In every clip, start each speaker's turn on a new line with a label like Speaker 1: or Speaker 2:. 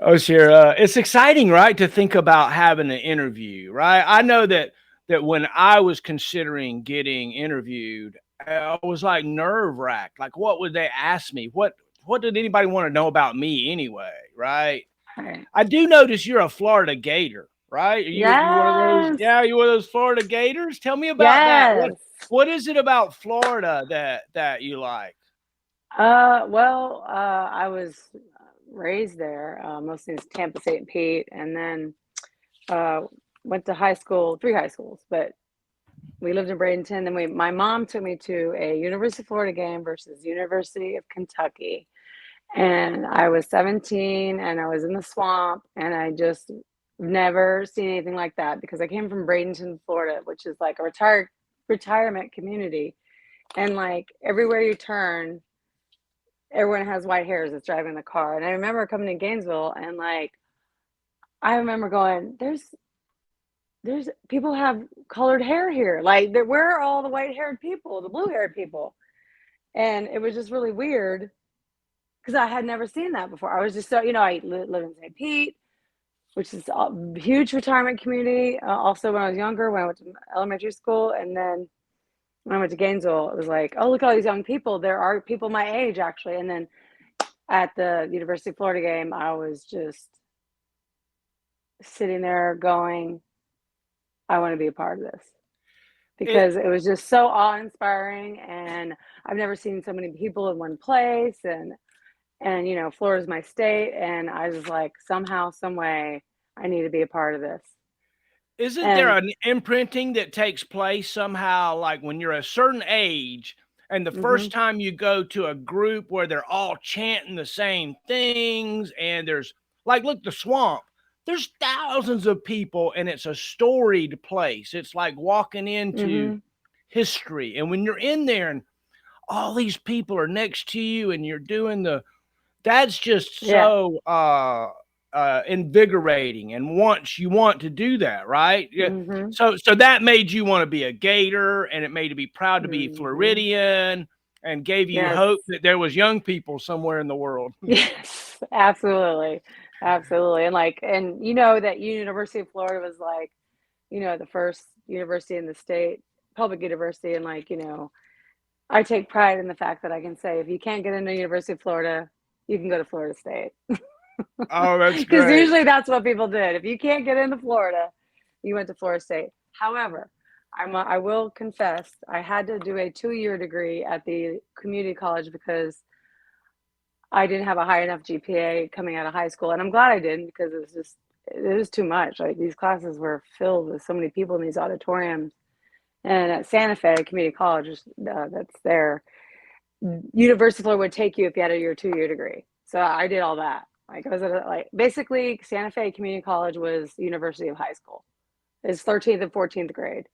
Speaker 1: Oh, sure. It's exciting, right, to think about having an interview, right? I know that when I was considering getting interviewed, I was like nerve wracked. Like, what would they ask me? What did anybody want to know about me anyway, right?
Speaker 2: Right.
Speaker 1: I do notice you're a Florida Gator, right? Are you one of those?
Speaker 2: Yes.
Speaker 1: Yeah, you one of those Florida Gators? Tell me about that. What
Speaker 2: Yes.
Speaker 1: what is it about Florida that you like?
Speaker 2: I was raised there, mostly in Tampa, St. Pete, and then uh, went to high school, three high schools, but we lived in Bradenton. Then my mom took me to a University of Florida game versus University of Kentucky. And I was 17 and I was in the swamp and I just never seen anything like that because I came from Bradenton, Florida, which is like a retirement community. And like everywhere you turn, everyone has white hairs that's driving the car. And I remember coming to Gainesville and like I remember going, there's people have colored hair here. Like where are all the white haired people, the blue haired people? And it was just really weird because I had never seen that before. I was just so, I live in St. Pete, which is a huge retirement community. Also, when I was younger, when I went to elementary school, and then when I went to Gainesville, it was like, oh, look at all these young people. There are people my age, actually. And then at the University of Florida game, I was just sitting there going, I want to be a part of this
Speaker 1: It
Speaker 2: because it was just so awe-inspiring, and I've never seen so many people in one place, and Florida's my state, and I was like, somehow, some way, I need to be a part of this.
Speaker 1: Isn't there
Speaker 2: And
Speaker 1: an imprinting that takes place somehow, like when you're a certain age and the first
Speaker 2: mhm,
Speaker 1: time you go to a group where they're all chanting the same things and there's like, look, the swamp, there's thousands of people and it's a storied place. It's like walking into
Speaker 2: mhm,
Speaker 1: history. And when you're in there and all these people are next to you and you're doing that's just
Speaker 2: yeah,
Speaker 1: so invigorating, and once you want to do that, right? Yeah.
Speaker 2: mhm,
Speaker 1: So that made you want to be a Gator, and it made you be proud to be
Speaker 2: mhm,
Speaker 1: Floridian, and gave you
Speaker 2: yes,
Speaker 1: hope that there was young people somewhere in the world.
Speaker 2: yes, absolutely, absolutely, and like, and you know that University of Florida was like, the first university in the state, public university, and like, I take pride in the fact that I can say if you can't get into University of Florida, you can go to Florida State.
Speaker 1: Oh, that's
Speaker 2: Because
Speaker 1: great.
Speaker 2: usually that's what people did. If you can't get into Florida, you went to Florida State. However, I will confess I had to do a 2-year degree at the community college because I didn't have a high enough GPA coming out of high school, and I'm glad I didn't because it was too much. Like these classes were filled with so many people in these auditoriums. And at Santa Fe Community College, that's there, University of Florida would take you if you had your 2-year degree. So I did all that. Like I was at like basically Santa Fe Community College was University of High School. It's 13th and 14th grade,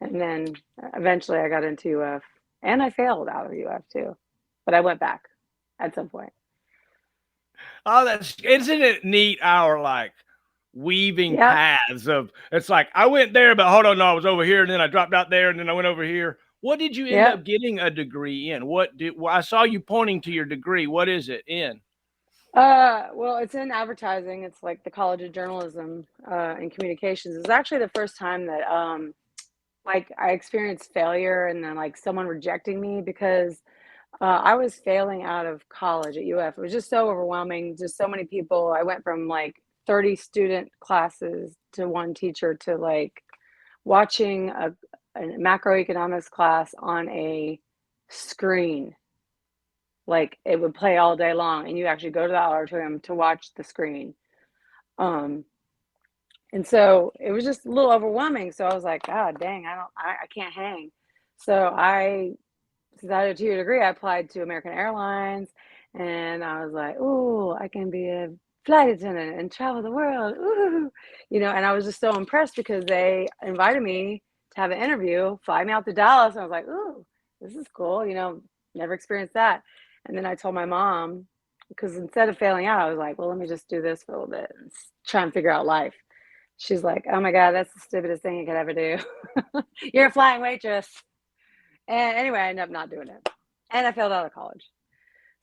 Speaker 2: and then eventually I got into UF, and I failed out of UF too, but I went back at some point.
Speaker 1: Oh, that's isn't it neat? Our like weaving
Speaker 2: Yep,
Speaker 1: paths of it's like I went there, but hold on, no, I was over here, and then I dropped out there, and then I went over here. What did you end
Speaker 2: yep.
Speaker 1: up getting a degree in? What did well, I saw you pointing to your degree. What is it in?
Speaker 2: Well, it's in advertising. It's like the College of Journalism and Communications. It's actually the first time that like I experienced failure and then like someone rejecting me because I was failing out of college at UF. It was just so overwhelming, just so many people. I went from like 30 student classes to one teacher to like watching a macroeconomics class on a screen. Like it would play all day long, and you actually go to the auditorium to watch the screen. Um, and so it was just a little overwhelming. So I was like, God dang, I can't hang. So since I had a 2-year degree, I applied to American Airlines, and I was like, "Ooh, I can be a flight attendant and travel the world." Ooh, and I was just so impressed because they invited me to have an interview, fly me out to Dallas, and I was like, "Ooh, this is cool." Never experienced that. And then I told my mom because instead of failing out, I was like, "Well, let me just do this for a little bit and try and figure out life." She's like, "Oh my God, that's the stupidest thing you could ever do. You're a flying waitress." And anyway, I ended up not doing it. And I failed out of college.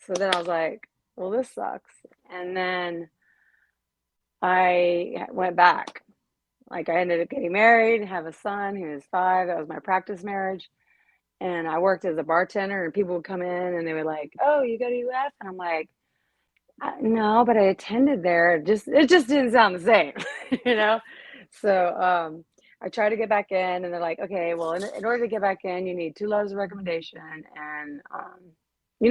Speaker 2: So then I was like, well, this sucks. And then I went back. Like I ended up getting married, have a son who was 5. That was my practice marriage. And I worked as a bartender, and people would come in and they were like, "Oh, you go to UF?" And I'm like, No, but I attended there. It just didn't sound the same, you know? So I tried to get back in, and they're like, okay, well, in order to get back in, you need 2 letters of recommendation. And,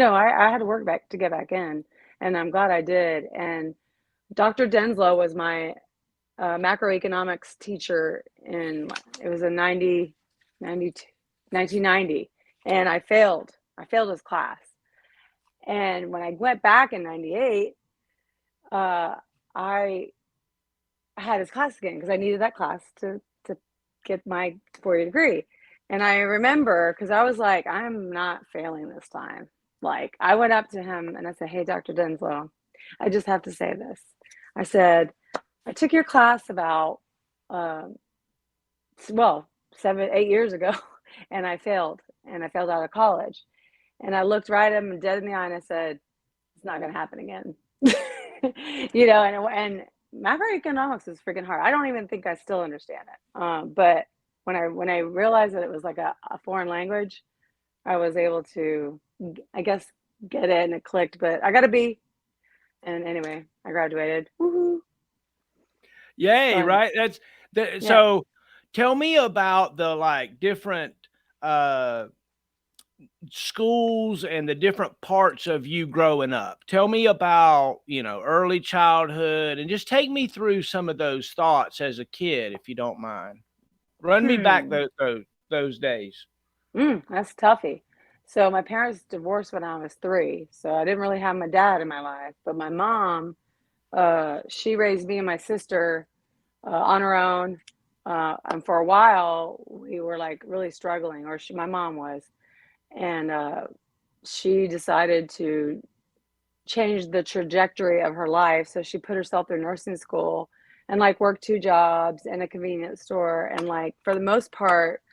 Speaker 2: I had to work back to get back in, and I'm glad I did. And Dr. Denslow was my macroeconomics teacher it was in 1990, and I failed. I failed his class. And when I went back in 98, uh, I had his class again because I needed that class to get my 4-year degree. And I remember because I was like, I'm not failing this time. Like I went up to him and I said, "Hey, Dr. Denslow, I just have to say this." I said, "I took your class about um, well 7, 8 years ago, and I failed, and I failed out of college." And I looked right at him dead in the eye and I said, "It's not going to happen again." And macroeconomics is freaking hard. I don't even think I still understand it. But when I realized that it was like a foreign language, I was able to, I guess, get it, and it clicked. But I got a B, and anyway, I graduated. Woohoo!
Speaker 1: Yay,
Speaker 2: Fun.
Speaker 1: right?
Speaker 2: Yeah.
Speaker 1: So tell me about the like different uh schools and the different parts of you growing up. Tell me about, early childhood and just take me through some of those thoughts as a kid, if you don't mind. Run me back
Speaker 2: Hmm.
Speaker 1: those days.
Speaker 2: That's toughy. So my parents divorced when I was 3, so I didn't really have my dad in my life. But my mom, she raised me and my sister on her own. And for a while, we were like really struggling, or my mom was. And she decided to change the trajectory of her life. So she put herself through nursing school and like worked 2 jobs and a convenience store. And like for the most part,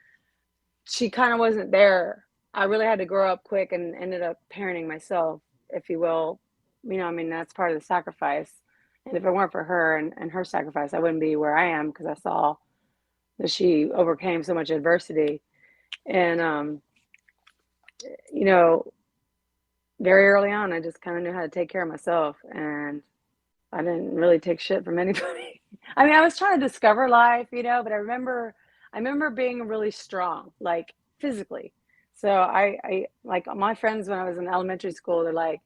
Speaker 2: she kind of wasn't there. I really had to grow up quick and ended up parenting myself, if you will. I mean, that's part of the sacrifice. And if it weren't for her and her sacrifice, I wouldn't be where I am because I saw that she overcame so much adversity. And, you know, very early on, I just kind of knew how to take care of myself. And I didn't really take shit from anybody. I mean, I was trying to discover life, but I remember being really strong, like physically. So I like my friends when I was in elementary school, they're like,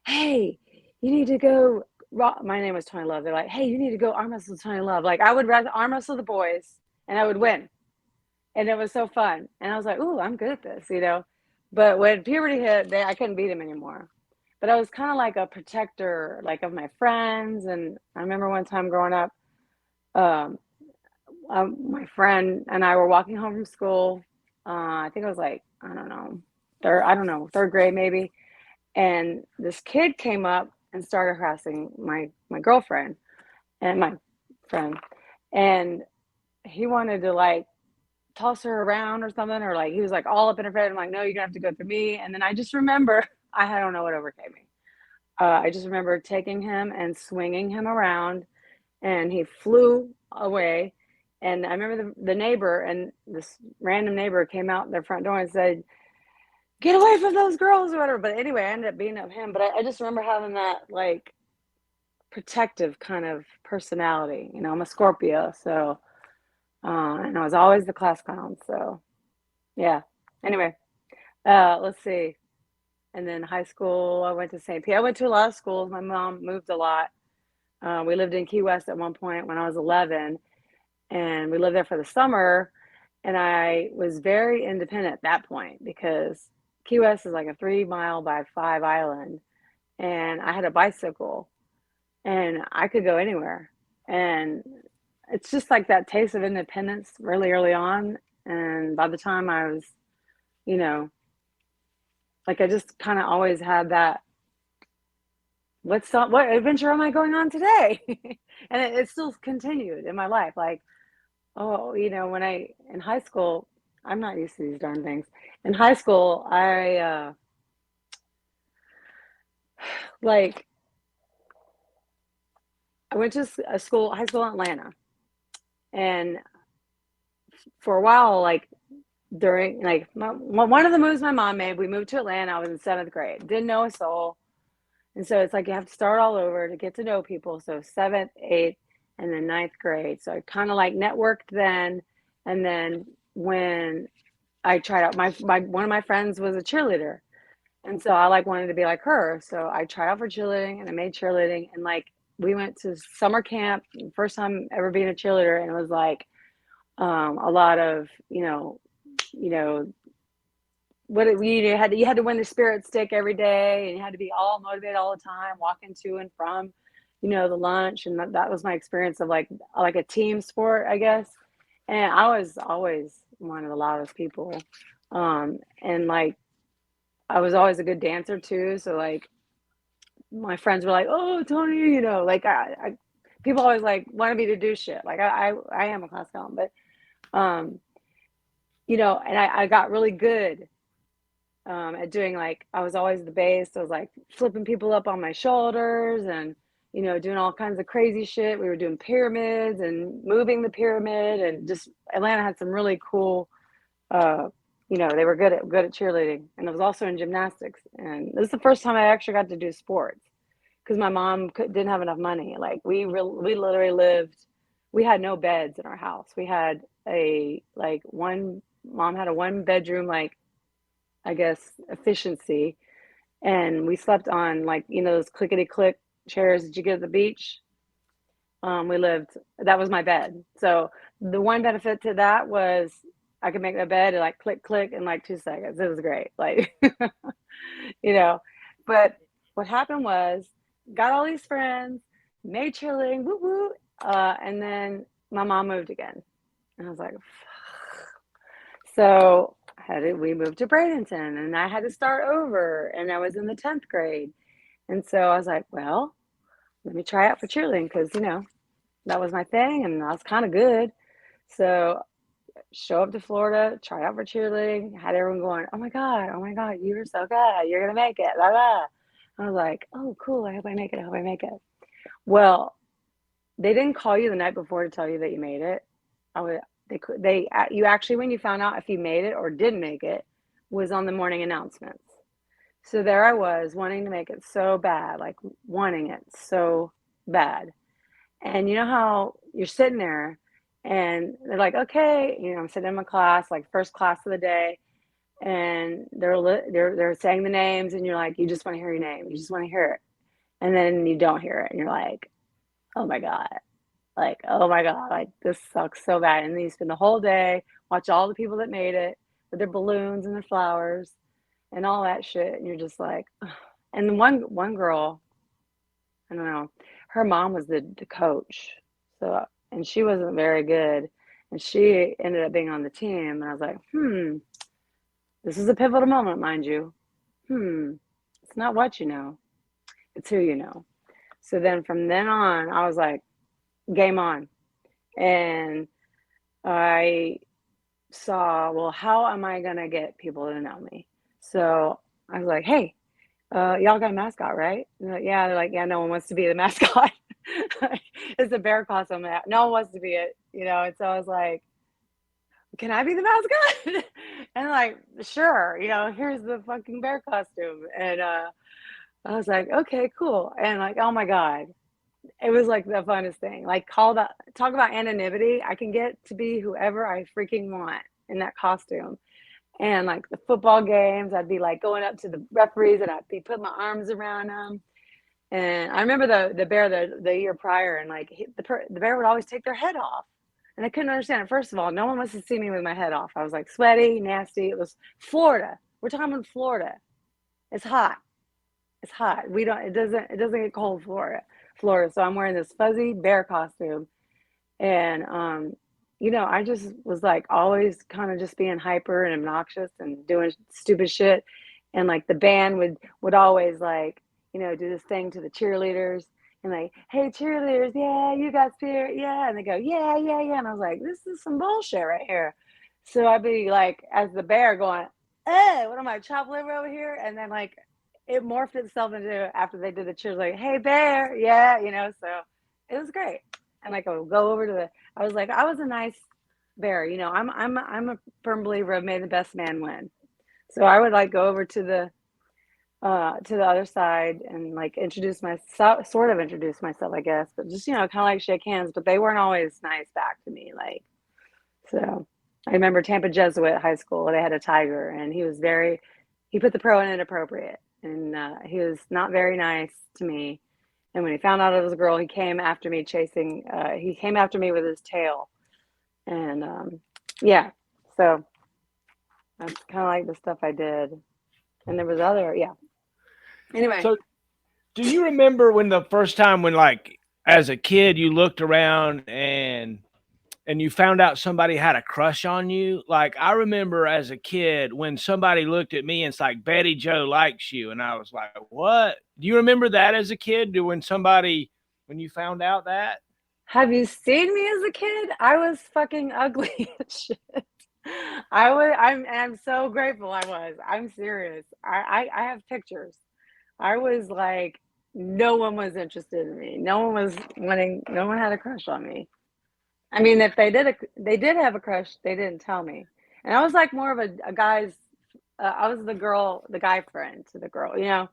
Speaker 2: "Hey, you need to go." My name was Tony Love. They're like, "Hey, you need to go arm wrestle Tony Love." Like I would rather arm wrestle the boys, and I would win, and it was so fun. And I was like, "Ooh, I'm good at this." But when puberty hit, I couldn't beat him anymore. But I was kind of like a protector, like of my friends. And I remember one time growing up, um, my friend and I were walking home from school. I think it was like I don't know, 3rd grade maybe. And this kid came up and started harassing my girlfriend and my friend, and he wanted to like toss her around or something, or like he was like all up in her face. I'm like, "No, you're gonna have to go through me." And then I just remember, I don't know what overcame me. I just remember taking him and swinging him around, and he flew away. And I remember the neighbor, and this random neighbor came out their front door and said, "Get away from those girls," or whatever. But anyway, I ended up beating up him. But I just remember having that like protective kind of personality. I'm a Scorpio, so and I was always the class clown. So yeah. Anyway, let's see. And then high school, I went to St. Pete. I went to a lot of schools. My mom moved a lot. We lived in Key West at one point when I was 11, and we lived there for the summer. And I was very independent at that point because Key West is like a 3 mile by 5 island, and I had a bicycle, and I could go anywhere. And it's just like that taste of independence really early on. And by the time I was, you know, like I just kind of always had that, what adventure am I going on today? And it still continued in my life. Like, oh, when in high school, I'm not used to these darn things. In high school, like I went to a school, high school in Atlanta, and for a while, like during like one of the moves my mom made, we moved to Atlanta. I was in 7th grade, didn't know a soul, and so it's like you have to start all over to get to know people. So 7th, 8th, and then 9th grade. So I kind of like networked then, and then when I tried out, my one of my friends was a cheerleader, and so I like wanted to be like her. So I tried out for cheerleading, and I made cheerleading, and like we went to summer camp, first time ever being a cheerleader, and it was like a lot of you know what it, you had to win the spirit stick every day, and you had to be all motivated all the time, walking to and from the lunch, and that was my experience of like a team sport, I guess. And I was always one of the loudest people, and like I was always a good dancer too. So like my friends were like, "Oh, Tony," like people always like wanted me to do shit. Like I am a class clown, but um, and I got really good at doing, like, I was always the bass. So I was like flipping people up on my shoulders and doing all kinds of crazy shit. We were doing pyramids and moving the pyramid, and just Atlanta had some really cool uh they were good at cheerleading, and I was also in gymnastics. And this is the first time I actually got to do sports because my mom didn't have enough money. Like we literally lived, we had no beds in our house. We had a like one mom had a 1 bedroom, like, I guess, efficiency, and we slept on, like, those clickety click chairs that you get at the beach. We lived, that was my bed. So the one benefit to that was I could make my bed and like click click in like 2 seconds. It was great. Like, you know, but what happened was got all these friends, made cheerleading, woo woo, and then my mom moved again, and I was like, so we moved to Bradenton, and I had to start over, and I was in the 10th grade. And so I was like, well, let me try out for cheerleading because, that was my thing, and I was kind of good. So show up to Florida, try out for cheerleading, had everyone going, oh my God, you were so good. You're going to make it. Blah, blah. I was like, oh, cool. I hope I make it. I hope I make it. Well, they didn't call you the night before to tell you that you made it. You actually, when you found out if you made it or didn't make it, was on the morning announcements. So there I was, wanting to make it so bad, like wanting it so bad. And you know how you're sitting there and they're like, okay, I'm sitting in my class, like first class of the day, and they're saying the names, and you're like, you just want to hear your name, you just want to hear it, and then you don't hear it, and you're like, oh my God, like, oh my God, like this sucks so bad. And then you spend the whole day watch all the people that made it with their balloons and their flowers and all that shit, and you're just like, ugh. And the one girl, I don't know, her mom was the coach, so, and she wasn't very good, and she ended up being on the team, and I was like, this is a pivotal moment, mind you. It's not what you know, it's who you know. So then from then on, I was like, game on. And I saw, well, how am I gonna get people to know me? So I was like, hey, y'all got a mascot, right? And they're like, yeah. They're like, yeah, no one wants to be the mascot. It's a bear costume. No one wants to be it, And so I was like, can I be the mascot? And like, sure, here's the fucking bear costume. And I was like, okay, cool. And like, oh my God, it was like the funnest thing. Like, talk about anonymity. I can get to be whoever I freaking want in that costume. And like the football games, I'd be like going up to the referees and I'd be putting my arms around them. And I remember the bear the year prior, and like the bear would always take their head off. And I couldn't understand it. First of all, no one wants to see me with my head off. I was like sweaty, nasty. It was Florida. We're talking about Florida. It's hot. It's hot. It doesn't get cold Florida. So I'm wearing this fuzzy bear costume. And I just was like always kind of just being hyper and obnoxious and doing stupid shit. And like the band would always like, do this thing to the cheerleaders and like, hey cheerleaders, yeah, you got spirit, yeah. And they go, yeah, yeah, yeah. And I was like, this is some bullshit right here. So I'd be like, as the bear going, hey, what am I, chopped liver over here? And then it morphed itself into, after they did the cheers, like, hey bear, yeah, so it was great. And like I would go over to I was like, I was a nice bear, you know. I'm a firm believer of may the best man win. So I would like go over to the other side and like sort of introduce myself, I guess, but just, you know, kind of like shake hands, but they weren't always nice back to me. Like, so I remember Tampa Jesuit High School, they had a tiger and he put the pro in inappropriate and he was not very nice to me. And when he found out it was a girl, he came after me he came after me with his tail. And yeah, so that's kind of like the stuff I did. And there was yeah. Anyway.
Speaker 1: So do you remember when the first time when like as a kid you looked around and you found out somebody had a crush on you? Like I remember as a kid when somebody looked at me and it's like Betty Joe likes you, and I was like, "What?" Do you remember that as a kid? Do when you found out that?
Speaker 2: Have you seen me as a kid? I was fucking ugly as shit. I'm so grateful I was. I'm serious. I have pictures. I was like, no one was interested in me. No one had a crush on me. I mean, if they did have a crush, they didn't tell me. And I was like more of a guy's, I was the guy friend to the girl, you know?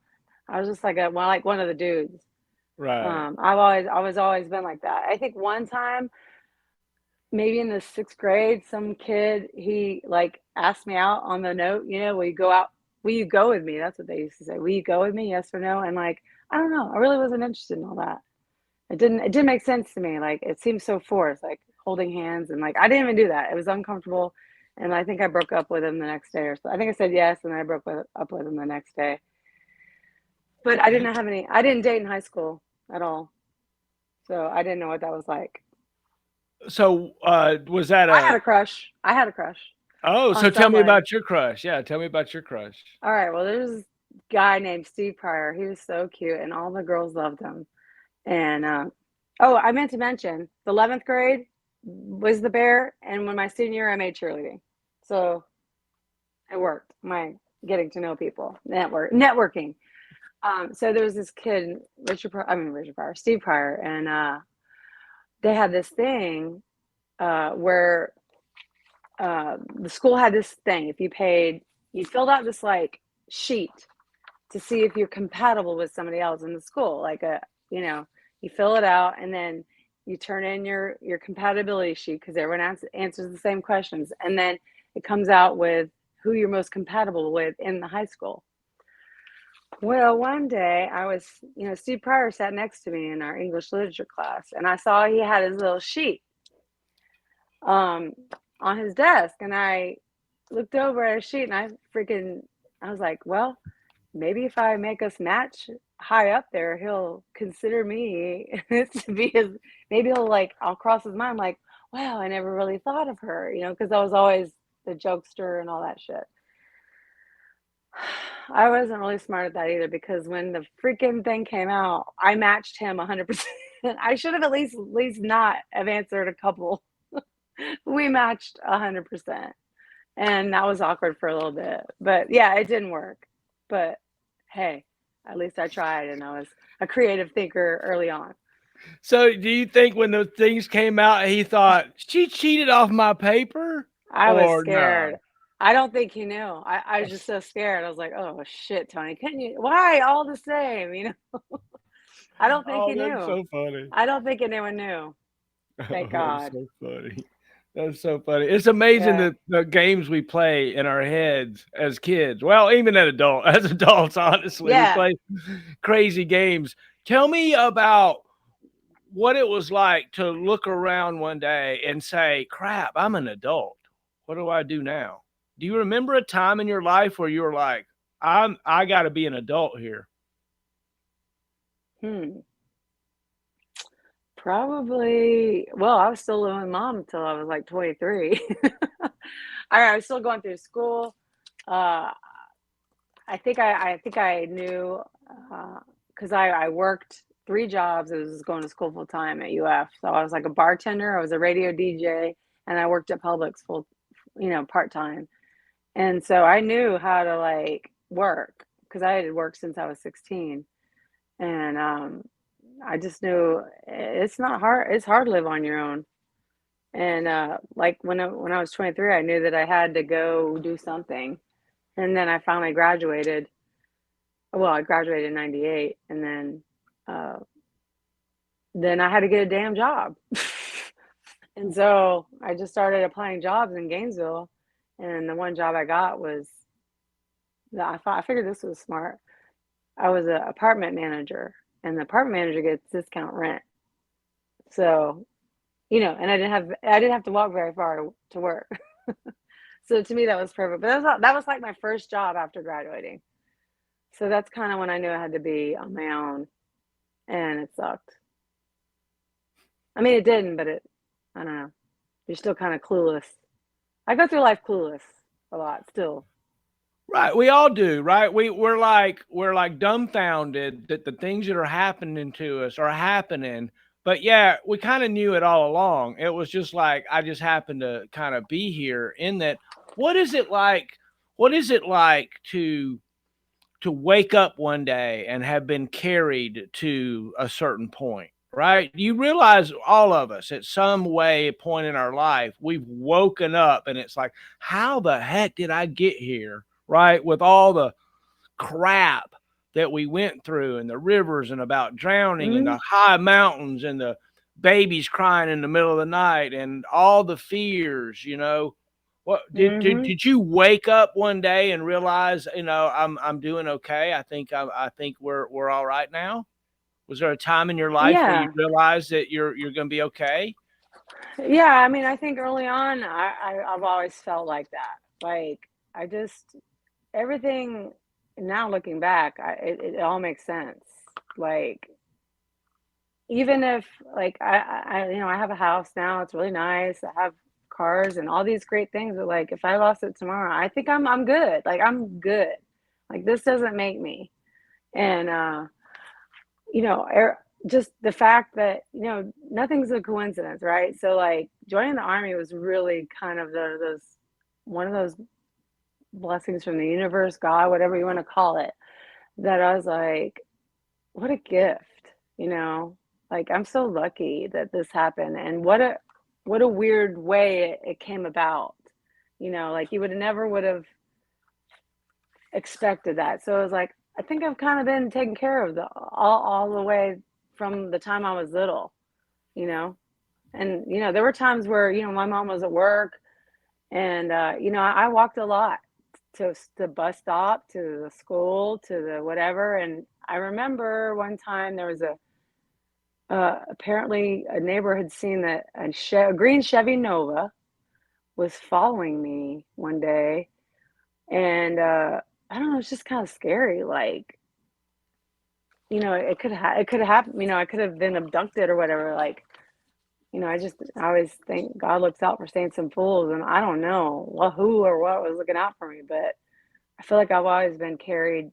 Speaker 2: I was just like like one of the dudes.
Speaker 1: Right.
Speaker 2: I've always been like that. I think one time, maybe in the sixth grade, some kid, he like asked me out on the note, you know, will you go out? Will you go with me? That's what they used to say. Will you go with me? Yes or no? And like, I don't know. I really wasn't interested in all that. It didn't make sense to me. Like it seemed so forced, like holding hands and like I didn't even do that. It was uncomfortable. And I think I broke up with him the next day or so. I think I said yes and I up with him the next day. But I didn't date in high school at all. So I didn't know what that was like.
Speaker 1: So was that
Speaker 2: I had
Speaker 1: a
Speaker 2: a crush. I had a crush
Speaker 1: Oh,
Speaker 2: on
Speaker 1: so tell me
Speaker 2: someone.
Speaker 1: about your crush. Yeah, tell me about your crush.
Speaker 2: All right. Well, there's this guy named Steve Pryor. He was so cute and all the girls loved him. And oh, I meant to mention the 11th grade was the bear. And when my senior year, I made cheerleading. So it worked. My getting to know people, networking. So there was this kid, Richard Pryor, Steve Pryor, and they had this thing where the school had this thing. If you filled out this like sheet to see if you're compatible with somebody else in the school. Like you know, you fill it out and then you turn in your compatibility sheet because everyone answers the same questions, and then it comes out with who you're most compatible with in the high school. Well, one day Steve Pryor sat next to me in our English literature class, and I saw he had his little sheet um, on his desk, and I looked over at his sheet, and I was like, well, maybe if I make us match high up there, he'll consider me to be his. Maybe I'll cross his mind like, wow, I never really thought of her, you know, because I was always the jokester and all that shit. I wasn't really smart at that either because when the freaking thing came out, I matched him 100%. I should have at least not have answered a couple. We matched 100%, and that was awkward for a little bit. But yeah, it didn't work. But hey, at least I tried, and I was a creative thinker early on.
Speaker 1: So do you think when those things came out, he thought she cheated off my paper,
Speaker 2: I was
Speaker 1: or
Speaker 2: scared.
Speaker 1: no?
Speaker 2: I don't think he knew. I was just so scared. I was like, oh shit, Tony, couldn't you? Why all the same? You know, I don't think
Speaker 1: Oh,
Speaker 2: he
Speaker 1: that's
Speaker 2: knew.
Speaker 1: so funny.
Speaker 2: I don't think anyone knew.
Speaker 1: Oh,
Speaker 2: Thank
Speaker 1: that's
Speaker 2: God.
Speaker 1: so funny. That's so funny. It's amazing
Speaker 2: Yeah.
Speaker 1: the games we play in our heads as kids. Well, even as adults, honestly, we
Speaker 2: Yeah.
Speaker 1: play crazy games. Tell me about what it was like to look around one day and say, "Crap, I'm an adult. What do I do now?" Do you remember a time in your life where you were like, I got to be an adult here"?
Speaker 2: Hmm. Probably. Well, I was still living with mom until I was like 23. I was still going through school. Uh, I think I knew because I worked three jobs. I was going to school full time at UF. So I was like a bartender, I was a radio DJ, and I worked at Publix part time. And so I knew how to like work because I had worked since I was 16. And I just knew it's not hard. It's hard to live on your own. And like when I was 23, I knew that I had to go do something. And then I finally graduated. Well, I graduated in 98, and uh, then I had to get a damn job. And so I just started applying jobs in Gainesville, and the one job I got was I figured this was smart. I was an apartment manager, and the apartment manager gets discount rent. So, and I didn't have to walk very far to work. So to me that was perfect. But that was like my first job after graduating. So that's kind of when I knew I had to be on my own, and it sucked. I mean, it didn't, but I don't know. You're still kind of clueless. I go through life clueless a lot still.
Speaker 1: Right, we all do, right? We're like dumbfounded that the things that are happening to us are happening. But yeah, we kind of knew it all along. It was just like I just happened to kind of be here in that. What is it like? What is it like to wake up one day and have been carried to a certain point, right? You realize all of us at some way, point in our life, we've woken up and it's like, how the heck did I get here? Right? With all the crap that we went through and the rivers and about drowning and
Speaker 2: Mm-hmm.
Speaker 1: the high mountains and the babies crying in the middle of the night and all the fears, what
Speaker 2: Mm-hmm.
Speaker 1: did you wake up one day and realize, I'm doing okay? I think we're all right now. Was there a time in your life where you
Speaker 2: Yeah.
Speaker 1: realized that you're going to be okay?
Speaker 2: Yeah. I mean, I think early on, I've always felt like that. Like, I just, everything, now looking back, it all makes sense. Like, even if, like, I have a house now, it's really nice. I have cars and all these great things. But, like, if I lost it tomorrow, I think I'm good. Like, I'm good. Like, this doesn't make me. And, you know, er, just the fact that, nothing's a coincidence, right? So, like, joining the army was really kind of those one of those blessings from the universe, God, whatever you want to call it, that I was like, what a gift, you know? Like, I'm so lucky that this happened, and what a weird way it came about. Like, you would have expected that. So it was like, I think I've kind of been taken care of all the way from the time I was little, you know. And there were times where my mom was at work, and I walked a lot to the bus stop, to the school, to the whatever. And I remember one time there was apparently a neighbor had seen that a green Chevy Nova was following me one day, and I don't know, it's just kind of scary. Like, it could have happened. I could have been abducted or whatever. Like, I always think God looks out for saints and fools, and I don't know who or what was looking out for me, but I feel like I've always been carried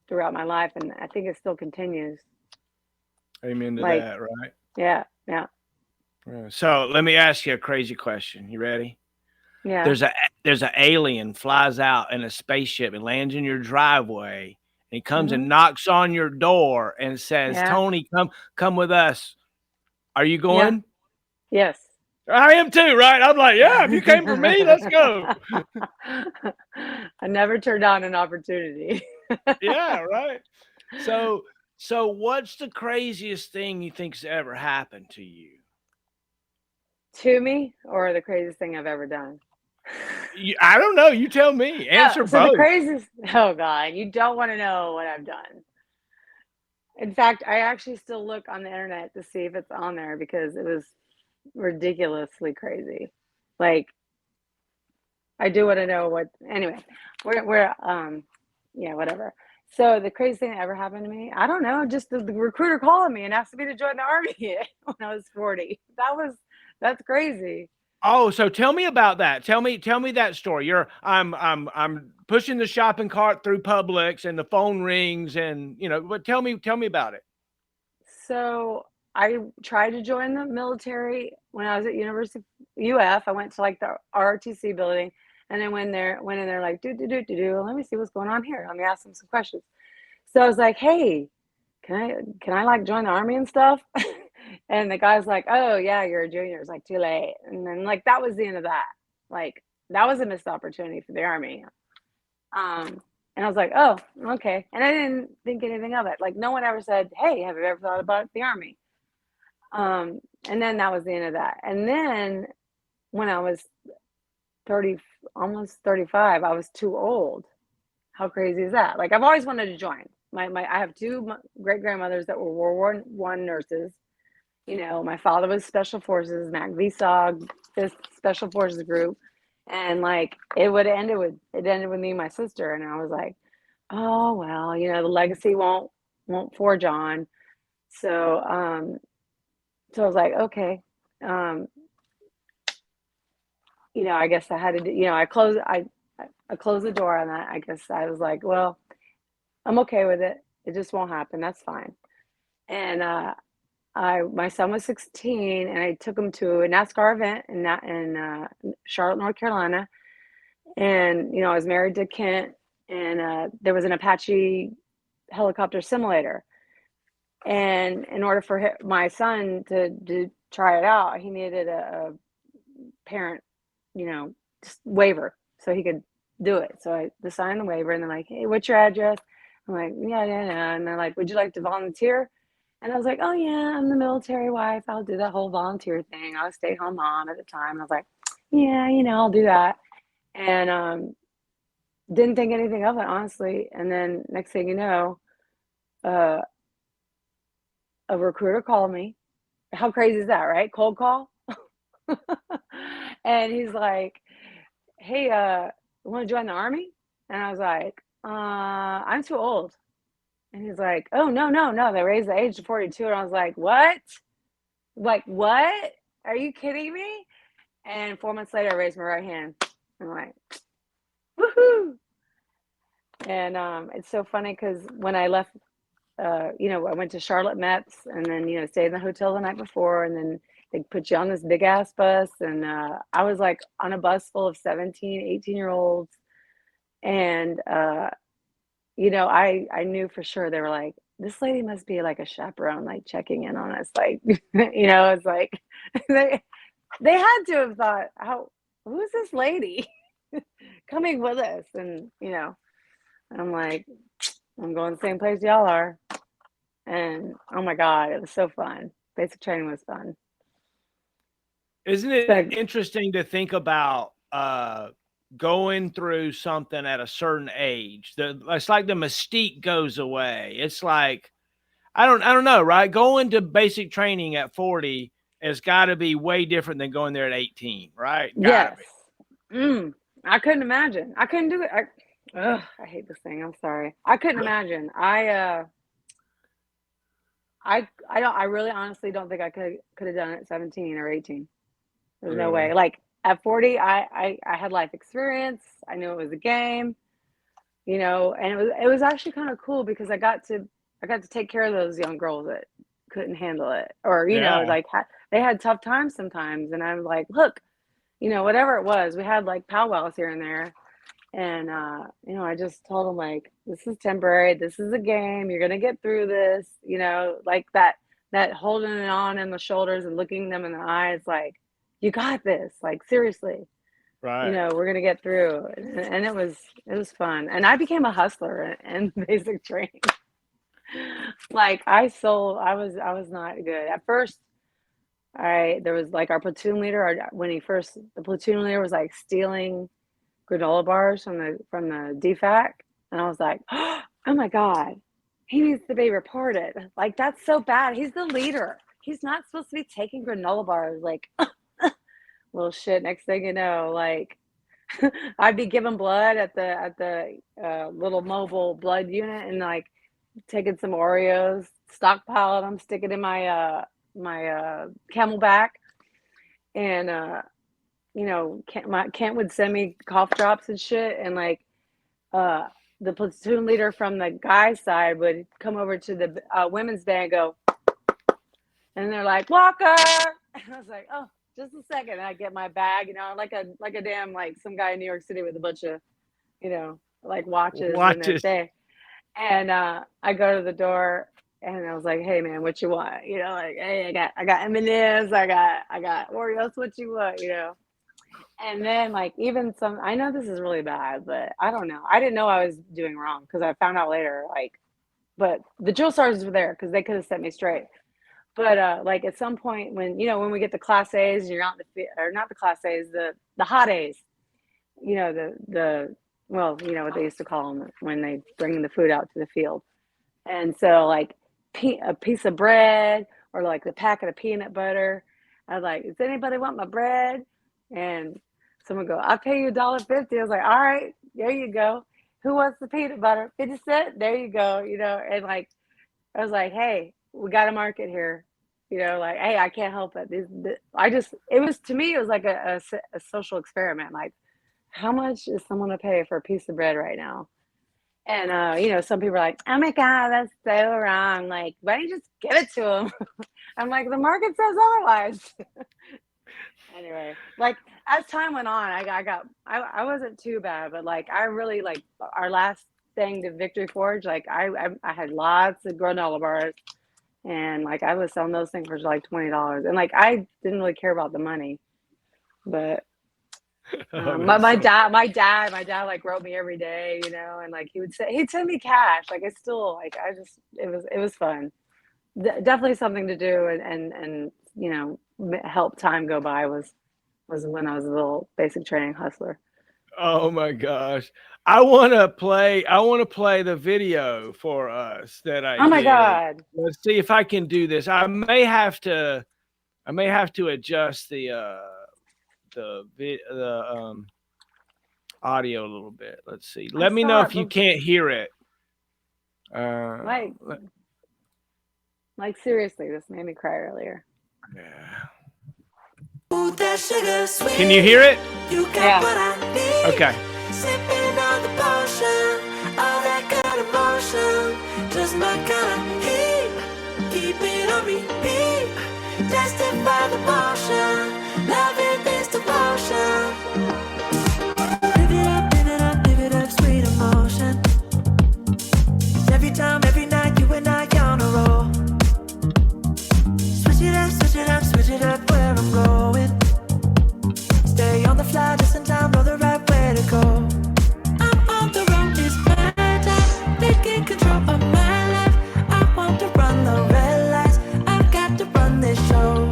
Speaker 2: throughout my life, and I think it still continues.
Speaker 1: Amen to
Speaker 2: Like,
Speaker 1: that, right?
Speaker 2: yeah, yeah,
Speaker 1: Yeah. So let me ask you a crazy question. You ready?
Speaker 2: yeah.
Speaker 1: There's a there's an alien flies out in a spaceship and lands in your driveway, and he comes
Speaker 2: Hmm.
Speaker 1: and knocks on your door and says,
Speaker 2: Yeah,
Speaker 1: "Tony, come with us." Are you
Speaker 2: yeah,
Speaker 1: going?
Speaker 2: yes.
Speaker 1: I am too, right? I'm like, yeah. If you came for me, let's go.
Speaker 2: I never turned down an opportunity.
Speaker 1: Yeah, right. So, so what's the craziest thing you think's ever happened to you?
Speaker 2: To me, or the craziest thing I've ever done?
Speaker 1: I don't know. You tell me. Answer
Speaker 2: So the
Speaker 1: both.
Speaker 2: craziest, oh God, you don't want to know what I've done. In fact, I actually still look on the internet to see if it's on there because it was ridiculously crazy. Like, I do want to know what. Anyway, yeah, whatever. So the craziest thing that ever happened to me, I don't know. Just the recruiter calling me and asking me to join the army when I was 40. That's crazy.
Speaker 1: Oh, so tell me about that. Tell me that story. I'm pushing the shopping cart through Publix and the phone rings and but tell me about it.
Speaker 2: So I tried to join the military when I was at University of UF. I went to like the ROTC building, and then went in there like do do do do do. Let me see what's going on here. Let me ask them some questions. So I was like, hey, can I like join the army and stuff? And the guy's like, oh yeah, you're a junior. It's like too late. And then like that was the end of that. Like that was a missed opportunity for the army. And I was like, oh, okay. And I didn't think anything of it. Like no one ever said, hey, have you ever thought about the army? And then that was the end of that. And then when I was 30, almost 35, I was too old. How crazy is that? Like I've always wanted to join. I have two great grandmothers that were World War I nurses. You know, my father was Special Forces, Mac VSOG, this Special Forces group, and like it ended with me and my sister, and I was like, oh well, you know, the legacy won't forge on. So so I was like, okay, you know, I guess I had to, you know, I closed the door on that. I guess I was like, well, I'm okay with it. It just won't happen. That's fine. And my son was 16, and I took him to a NASCAR event in Charlotte, North Carolina. And you know, I was married to Kent, and there was an Apache helicopter simulator. And in order for my son to try it out, he needed a parent, you know, waiver so he could do it. So I signed the waiver, and they're like, hey, what's your address? I'm like, yeah. And they're like, would you like to volunteer? And I was like, oh yeah, I'm the military wife. I'll do that whole volunteer thing. I was a stay-at-home mom at the time. I was like, yeah, you know, I'll do that. And didn't think anything of it, honestly. And then next thing you know, uh, a recruiter called me. How crazy is that, right? Cold call. And he's like, hey, you want to join the army? And I was like, I'm too old. And he's like, oh, no. They raised the age to 42. And I was like, what? Like, what? Are you kidding me? And 4 months later, I raised my right hand. I'm like, woohoo. And it's so funny because when I left, you know, I went to Charlotte Mets and then, you know, stayed in the hotel the night before. And then they put you on this big ass bus. And I was like on a bus full of 17, 18-year-olds. And, you know, I knew for sure they were like, this lady must be like a chaperone, like checking in on us. Like, you know, it's like they had to have thought, who's this lady coming with us? And, you know, I'm like, I'm going the same place y'all are. And oh my God, it was so fun. Basic training was fun.
Speaker 1: Isn't it interesting to think about going through something at a certain age? It's like the mystique goes away. It's like I don't know, right? Going to basic training at 40 has got to be way different than going there at 18, right? Gotta
Speaker 2: yes. I couldn't imagine. I couldn't do it. I hate this thing. I'm sorry. I couldn't imagine. I really honestly don't think I could have done it at 17 or 18. There's no way. Like at 40, I had life experience. I knew it was a game, you know, and it was actually kind of cool because I got to take care of those young girls that couldn't handle it, or you know, like they had tough times sometimes, and I was like, look, you know, whatever it was, we had like powwows here and there, and you know, I just told them like, this is temporary, this is a game, you're gonna get through this, you know, like that holding it on in the shoulders and looking them in the eyes, like, you got this, like seriously,
Speaker 1: Right.
Speaker 2: You know, we're gonna get through, and it was fun, and I became a hustler in basic training. Like I was not good at first. There was like our platoon leader, the platoon leader was like stealing granola bars from the DFAC, and I was like, oh my God, he needs to be reported. Like that's so bad. He's the leader. He's not supposed to be taking granola bars. Like, well, shit. Next thing you know, like I'd be giving blood at the little mobile blood unit, and like taking some Oreos, stockpiling them, stick it in my Camelback, and you know, Kent would send me cough drops and shit, and like the platoon leader from the guy's side would come over to the women's band and go, and they're like, Walker, and I was like, oh, just a second, and I get my bag, you know, like a damn, like some guy in New York City with a bunch of, you know, like watches. And I go to the door, And I was like, "Hey man, what you want?" You know, like, "Hey, I got M&Ms, I got Oreos, what you want?" You know. And then like even some, I know this is really bad, but I don't know. I didn't know I was doing wrong because I found out later. Like, but the drill sergeants were there because they could have set me straight. But like at some point when when we get the class A's, you're not or not the class A's, the hot A's. The well, what they used to call them when they bring the food out to the field. And so like a piece of bread or like the packet of peanut butter. I was like, does anybody want my bread? And someone go, I'll pay you $1.50. I was like, all right, there you go. Who wants the peanut butter? 50 cents? There you go. And like I was like, hey, we got a market here. Like, hey, I can't help it. It was, to me, it was like a social experiment. Like, how much is someone to pay for a piece of bread right now? And some people are like, oh my God, that's so wrong. Like, why don't you just give it to them? I'm like, the market says otherwise. Anyway, like as time went on, I wasn't too bad, but like I really like our last thing to Victory Forge, like I had lots of granola bars, and like I was selling those things for like $20, and like I didn't really care about the money, but my dad like wrote me every day, and like he'd send me cash. Like I still like it was fun. Definitely something to do and help time go by was when I was a little basic training hustler.
Speaker 1: Oh my gosh. I want to play the video for us that I
Speaker 2: Oh my
Speaker 1: did.
Speaker 2: God.
Speaker 1: Let's see if I can do this. I may have to adjust the audio a little bit. Let's see. Let me know if you can't hear it.
Speaker 2: Like seriously, this made me cry earlier.
Speaker 1: Yeah. Can you hear it?
Speaker 2: Yeah.
Speaker 1: Okay.
Speaker 3: Sipping on the potion, all that good emotion, just my kind of heat. Keep it on repeat, tested by the motion, loving this devotion. Live it up, sweet emotion. Every time, every night, you and I on a roll. Switch it up where I'm going. Stay on the fly, just in time, know the right way to go. I'm on the road, it's my time, taking control of my life. I want to run the red lights, I've got to run this show.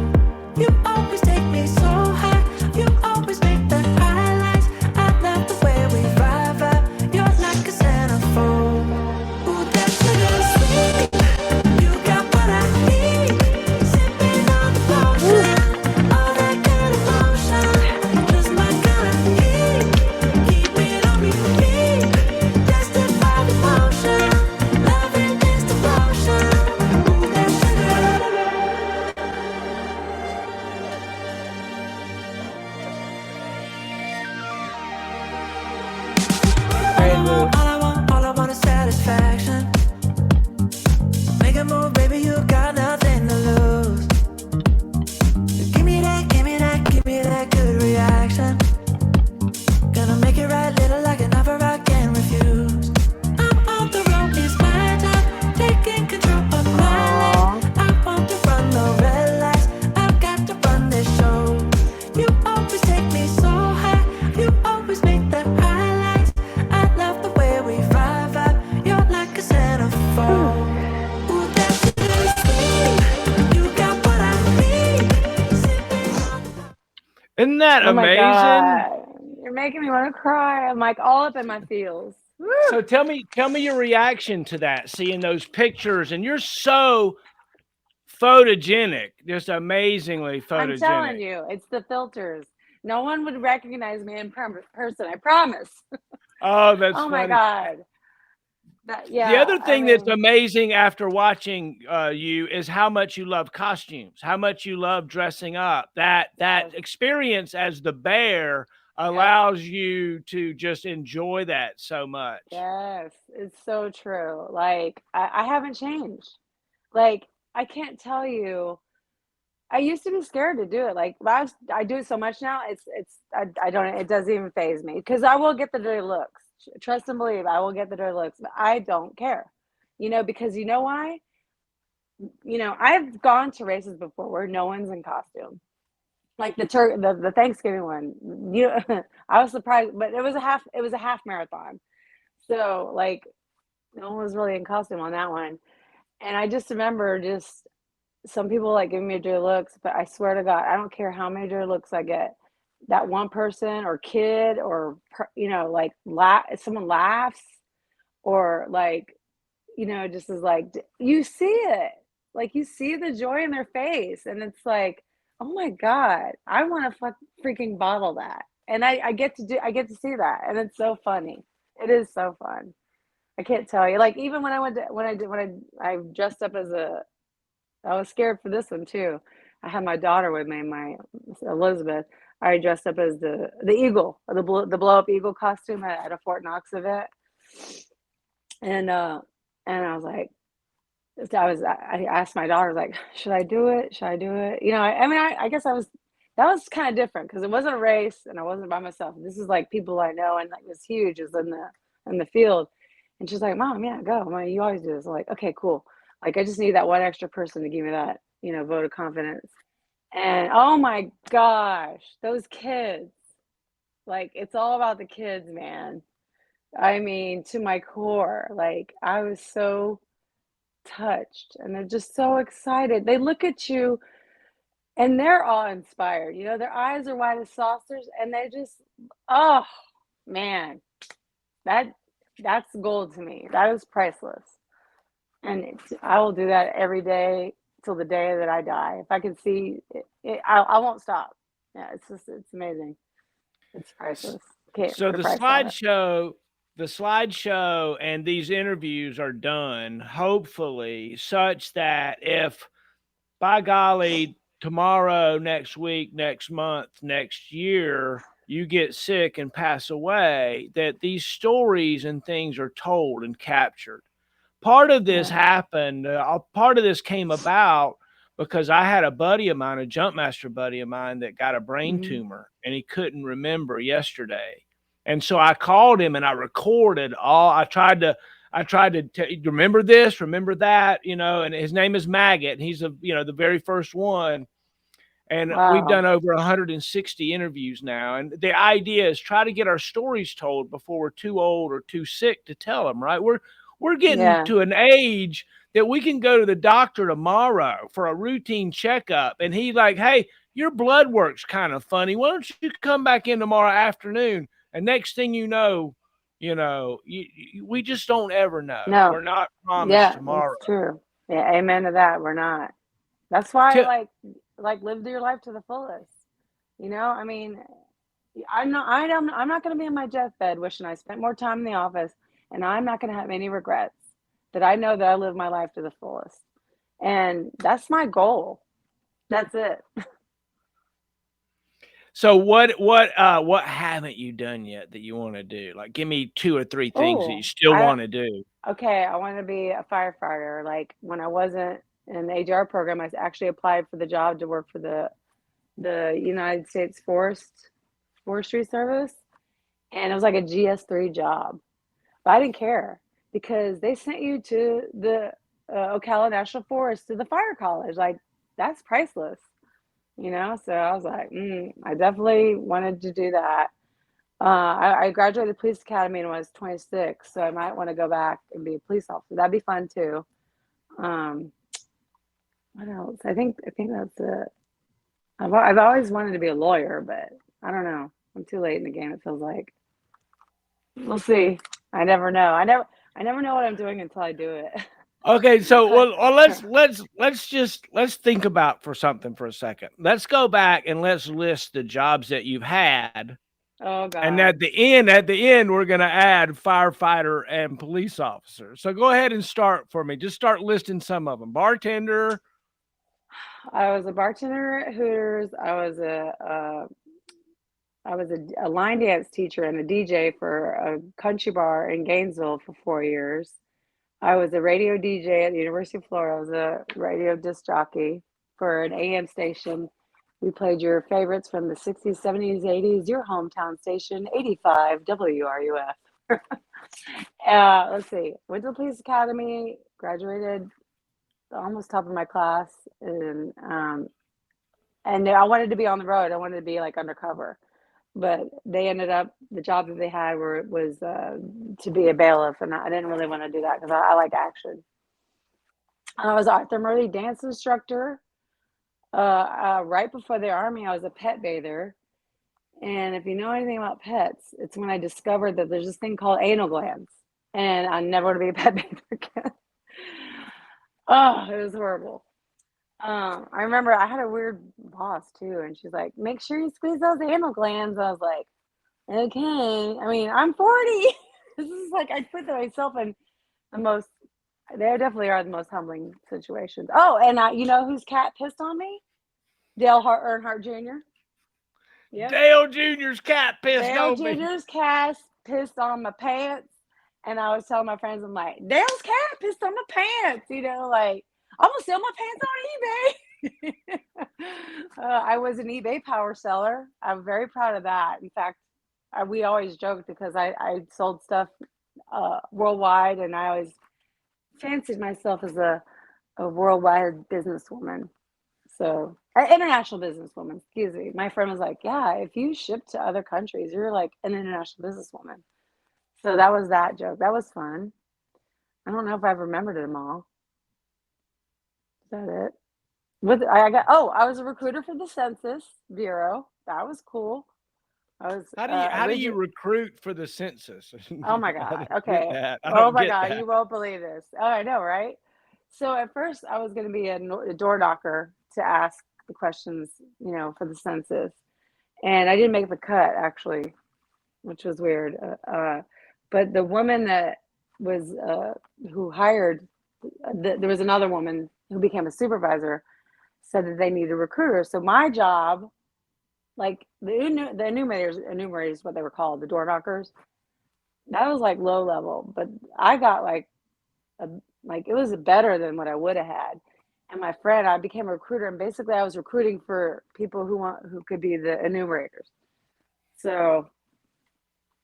Speaker 3: You always take me so high, you always make the highlights. I love the way we vibe, you're like a centerfold. Ooh, that sugar sweet, you got what I need. Sipping on the potion, all that good emotion, just my kind of heat. Keep it on repeat, tested by the motion, loving this devotion. Ooh, that sugar. All I want is satisfaction. Make a move, baby, you got nothing to lose. Give me that good reaction. Gonna make it right, little like an offer I can't refuse. I'm on the road, it's my time, taking control of my life. I want to run the red lights, I've got to run this show. You always take me so high, you always make the highlights. I love the way we vibe, you're like a centerfold. Ooh, that's sweet, you got what I need. Sipping on the
Speaker 1: Isn't that
Speaker 2: Oh my
Speaker 1: amazing?
Speaker 2: God. You're making me want to cry. I'm like all up in my feels. Woo.
Speaker 1: So tell me your reaction to that, seeing those pictures, and you're so photogenic, just amazingly photogenic.
Speaker 2: I'm telling you, it's the filters. No one would recognize me in person. I promise.
Speaker 1: Oh, that's
Speaker 2: Oh my
Speaker 1: funny.
Speaker 2: God.
Speaker 1: The other thing that's amazing after watching you is how much you love costumes, how much you love dressing up. That experience as the bear allows you to just enjoy that so much.
Speaker 2: Yes, it's so true. Like I haven't changed. Like I can't tell you. I used to be scared to do it. Like I do it so much now. I don't. It doesn't even faze me because I will get the dirty looks. Trust and believe, I will get the dirty looks. But I don't care. Because you know why? I've gone to races before where no one's in costume. Like the Thanksgiving one. I was surprised, but it was a half marathon. So like no one was really in costume on that one. And I just remember just some people like giving me dirty looks, but I swear to God, I don't care how many dirty looks I get. That one person or kid or like someone laughs or like just is like you see it, like you see the joy in their face, and it's like, oh my God, I want to freaking bottle that, and I get to see that, and it's so funny. It is so fun. I can't tell you. Like even when I went to, when I dressed up as I was scared for this one too. I had my daughter with me, my Elizabeth. I dressed up as the eagle, the blow up eagle costume at a Fort Knox event, and I was like, I asked my daughter, like, should I do it? Should I do it? I guess that was kind of different because it wasn't a race and I wasn't by myself. This is like people I know, and like it's huge, is in the field. And she's like, Mom, yeah, go. I'm like, you always do this. I'm like, okay, cool. Like I just need that one extra person to give me that, vote of confidence. And oh my gosh, those kids. Like it's all about the kids, man. I mean, to my core. Like I was so touched and they're just so excited. They look at you and they're all inspired. Their eyes are wide as saucers and they just, oh man, that's gold to me. That is priceless. And I will do that every day till the day that I die. If I can see it, I won't stop. Yeah, it's amazing. It's priceless. Can't
Speaker 1: So
Speaker 2: put a price on it.
Speaker 1: the slideshow and these interviews are done hopefully such that if by golly tomorrow, next week, next month, next year you get sick and pass away, that these stories and things are told and captured. Part of this
Speaker 2: Yeah.
Speaker 1: happened, part of this came about because I had a buddy of mine, a jumpmaster buddy of mine, that got a brain
Speaker 2: Mhm.
Speaker 1: tumor and he couldn't remember yesterday. And so I called him and I recorded all. I tried to remember this, remember that, and his name is Maggot. And he's the very first one. And we've
Speaker 2: Wow.
Speaker 1: done over 160 interviews now. And the idea is try to get our stories told before we're too old or too sick to tell them, right? We're getting
Speaker 2: Yeah.
Speaker 1: to an age that we can go to the doctor tomorrow for a routine checkup. And he's like, hey, your blood work's kind of funny. Why don't you come back in tomorrow afternoon? And next thing we just don't ever know.
Speaker 2: No.
Speaker 1: We're not promised
Speaker 2: Yeah,
Speaker 1: tomorrow.
Speaker 2: that's true. Yeah, amen to that. We're not. That's why
Speaker 1: Till,
Speaker 2: like live your life to the fullest. I mean, I'm not going to be in my deathbed wishing I spent more time in the office, and I'm not going to have any regrets. That I know that I live my life to the fullest, and that's my goal. That's it.
Speaker 1: So what haven't you done yet that you want to do? Like give me 2 or 3 things that you
Speaker 2: Oh,
Speaker 1: still want to do.
Speaker 2: okay. I want to be a firefighter. Like when I wasn't in the HR program, I actually applied for the job to work for the United States Forestry Service, and it was like a GS3 job. But I didn't care because they sent you to the Ocala National Forest to the fire college. Like that's priceless. So I was like, I definitely wanted to do that. I graduated police academy when I was 26, so I might want to go back and be a police officer. That'd be fun too. Um, what else? I think that's it. I've always wanted to be a lawyer, but I don't know. I'm too late in the game. It feels like we'll see. I never know. I never know what I'm doing until I do it.
Speaker 1: Okay, so well let's think about for something for a second. Let's go back and let's list the jobs that you've had.
Speaker 2: Oh
Speaker 1: And
Speaker 2: God.
Speaker 1: at the end, we're going to add firefighter and police officer. So go ahead and start for me. Just start listing some of them. Bartender.
Speaker 2: I was a bartender at Hooters. I was a line dance teacher and a DJ for a country bar in Gainesville for 4 years. I was a radio DJ at the University of Florida. I was a radio disc jockey for an AM station. We played your favorites from the 60s, 70s, 80s, your hometown station, 85 WRUF. Let's see. Went to the police academy, graduated almost top of my class, and I wanted to be on the road. I wanted to be like undercover, but they ended up the job that they had was to be a bailiff, and I didn't really want to do that because I like action. I was Arthur Murray dance instructor. Right before the army, I was a pet bather. And if you know anything about pets, it's when I discovered that there's this thing called anal glands, and I never want to be a pet bather again. Oh, it was horrible. I remember I had a weird boss too, and she's like, "Make sure you squeeze those anal glands." I was like, "Okay." I mean, I'm 40. This is like I put myself in the most. They definitely are the most humbling situations. Oh, and you know whose cat pissed on me? Earnhardt Jr. Yep.
Speaker 1: Dale Jr.'s cat pissed
Speaker 2: Dale
Speaker 1: on me.
Speaker 2: Jr.'s cat pissed on my pants. And I was telling my friends, I'm like, Dale's cat pissed on my pants. You know, like, I'm going to sell my pants on eBay. I was an eBay power seller. I'm very proud of that. In fact, we always joked because I sold stuff worldwide, and I always fancied myself as a worldwide businesswoman. So, international businesswoman, excuse me. My friend was like, yeah, if you ship to other countries, you're like an international businesswoman. So that was that joke. That was fun. I don't know if I've remembered them all. Is that it? I was a recruiter for the Census Bureau. That was cool. I was
Speaker 1: How do you recruit for the census?
Speaker 2: Oh my
Speaker 1: I
Speaker 2: God.
Speaker 1: don't
Speaker 2: Okay.
Speaker 1: get that. I
Speaker 2: Oh
Speaker 1: don't
Speaker 2: my
Speaker 1: get
Speaker 2: God.
Speaker 1: that.
Speaker 2: You won't believe this. Oh, I know, right? So at first I was going to be a door knocker to ask the questions, you know, for the census. And I didn't make the cut actually, which was weird. But the woman that was, who hired, there was another woman who became a supervisor, said that they needed a recruiter. So my job, like the enumerators, what they were called, the door knockers, that was like low level, but I got like it was better than what I would have had. And my friend, I became a recruiter, and basically I was recruiting for people who could be the enumerators. So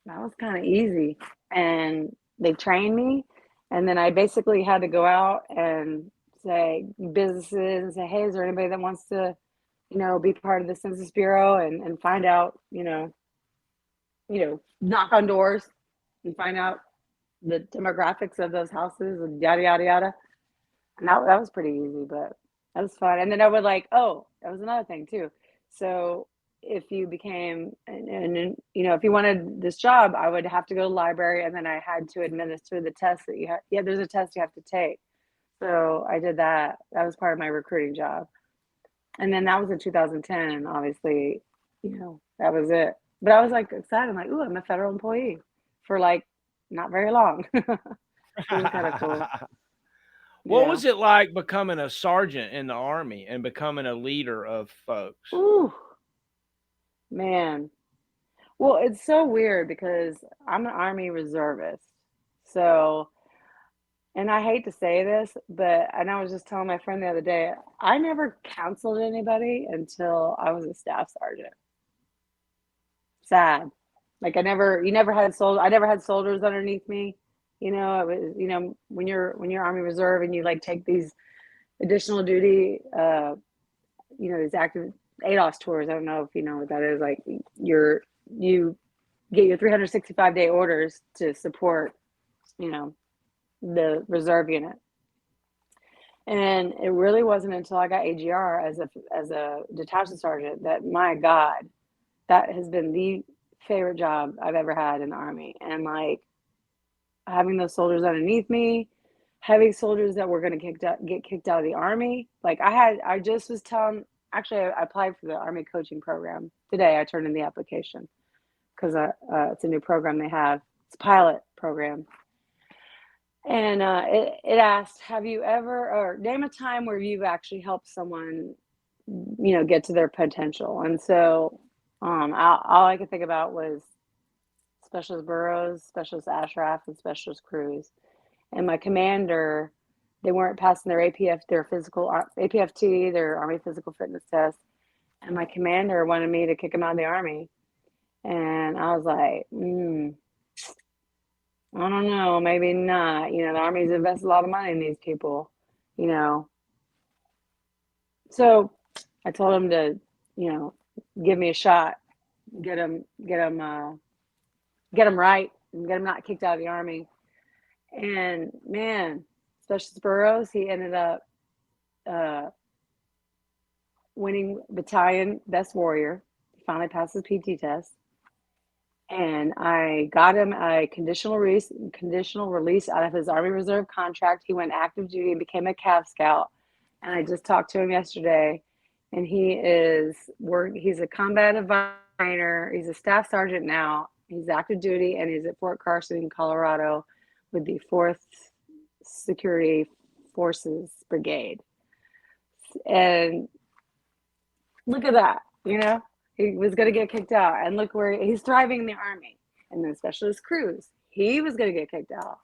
Speaker 2: that was kind of easy, and they trained me, and then I basically had to go out and say businesses and say, hey, is there anybody that wants to, you know, be part of the Census Bureau, and find out, knock on doors and find out the demographics of those houses and yada yada yada. And that was pretty easy, but that was fun. And then I would that was another thing too. So if you became and if you wanted this job, I would have to go to the library, and then I had to administer the test that you have. Yeah, there's a test you have to take. So I did that. That was part of my recruiting job. And then that was in 2010, and obviously, that was it. But I was like excited. I'm like, ooh, I'm a federal employee for like not very long. It was kind of cool.
Speaker 1: What
Speaker 2: Yeah.
Speaker 1: was it like becoming a sergeant in the Army and becoming a leader of folks?
Speaker 2: Ooh, man. Well, it's so weird because I'm an Army reservist. So, and I hate to say this, and I was just telling my friend the other day, I never counseled anybody until I was a staff sergeant. Sad. Like you never had I never had soldiers underneath me. It was, when you're Army Reserve and you like take these additional duty, these active ADOS tours. I don't know if you know what that is. Like you get your 365-day orders to support, the reserve unit. And it really wasn't until I got AGR as a detachment sergeant that, my God, that has been the favorite job I've ever had in the Army. And like having those soldiers underneath me, having soldiers that were going to get kicked out of the Army. Like I just was telling, actually I applied for the Army coaching program today. I turned in the application because it's a new program they have. It's a pilot program. And it asked, have you ever, or name a time where you've actually helped someone, get to their potential. And so all I could think about was Specialist Burroughs, Specialist Ashraf, and Specialist Cruz. And my commander, they weren't passing their APFT, their Army physical fitness test. And my commander wanted me to kick them out of the Army. And I was like, I don't know, maybe not. The Army's invested a lot of money in these people, So I told him to, you know, give me a shot, get him right, and get him not kicked out of the Army. And man, Specialist Burroughs, he ended up winning battalion best warrior. He finally passed his PT test. And I got him a conditional release out of his Army Reserve contract. He went active duty and became a Cav Scout. And I just talked to him yesterday, and he's a combative trainer. He's a staff sergeant now. He's active duty, and he's at Fort Carson in Colorado with the 4th Security Forces Brigade. And look at that, you know? He was going to get kicked out, and look where he's thriving in the Army. And then Specialist Cruz, he was going to get kicked out.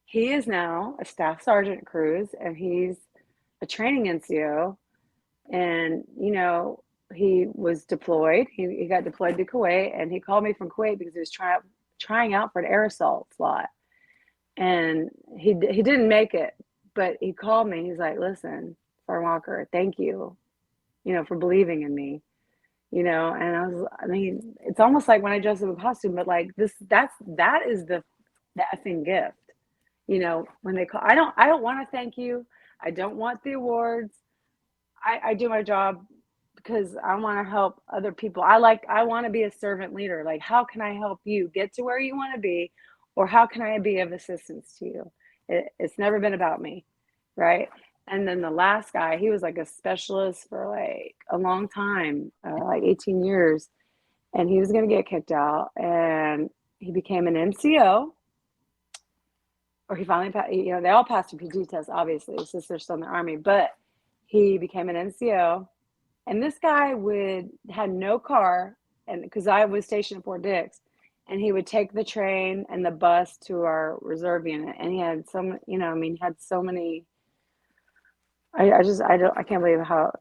Speaker 2: He is now a staff sergeant Cruz, and he's a training NCO. And, you know, he was deployed. He got deployed to Kuwait, and he called me from Kuwait because he was trying out for an air assault slot. And he didn't make it, but he called me. He's like, listen, Sergeant Walker, thank you, you know, for believing in me. You know, and I mean, it's almost like when I dress up in costume, but like that is the effing gift. You know, when they call, I don't want to thank you. I don't want the awards. I do my job because I want to help other people. I want to be a servant leader. Like, how can I help you get to where you want to be, or how can I be of assistance to you? It's never been about me, right? And then the last guy, he was like a specialist for like a long time, like 18 years. And he was going to get kicked out. And he became an NCO. Or he finally, you know, they all passed a PT test, obviously, since they're still in the Army. But he became an NCO. And this guy had no car, and because I was stationed at Fort Dix. And he would take the train and the bus to our reserve unit. And he had some, you know, I mean, he had so many. I can't believe how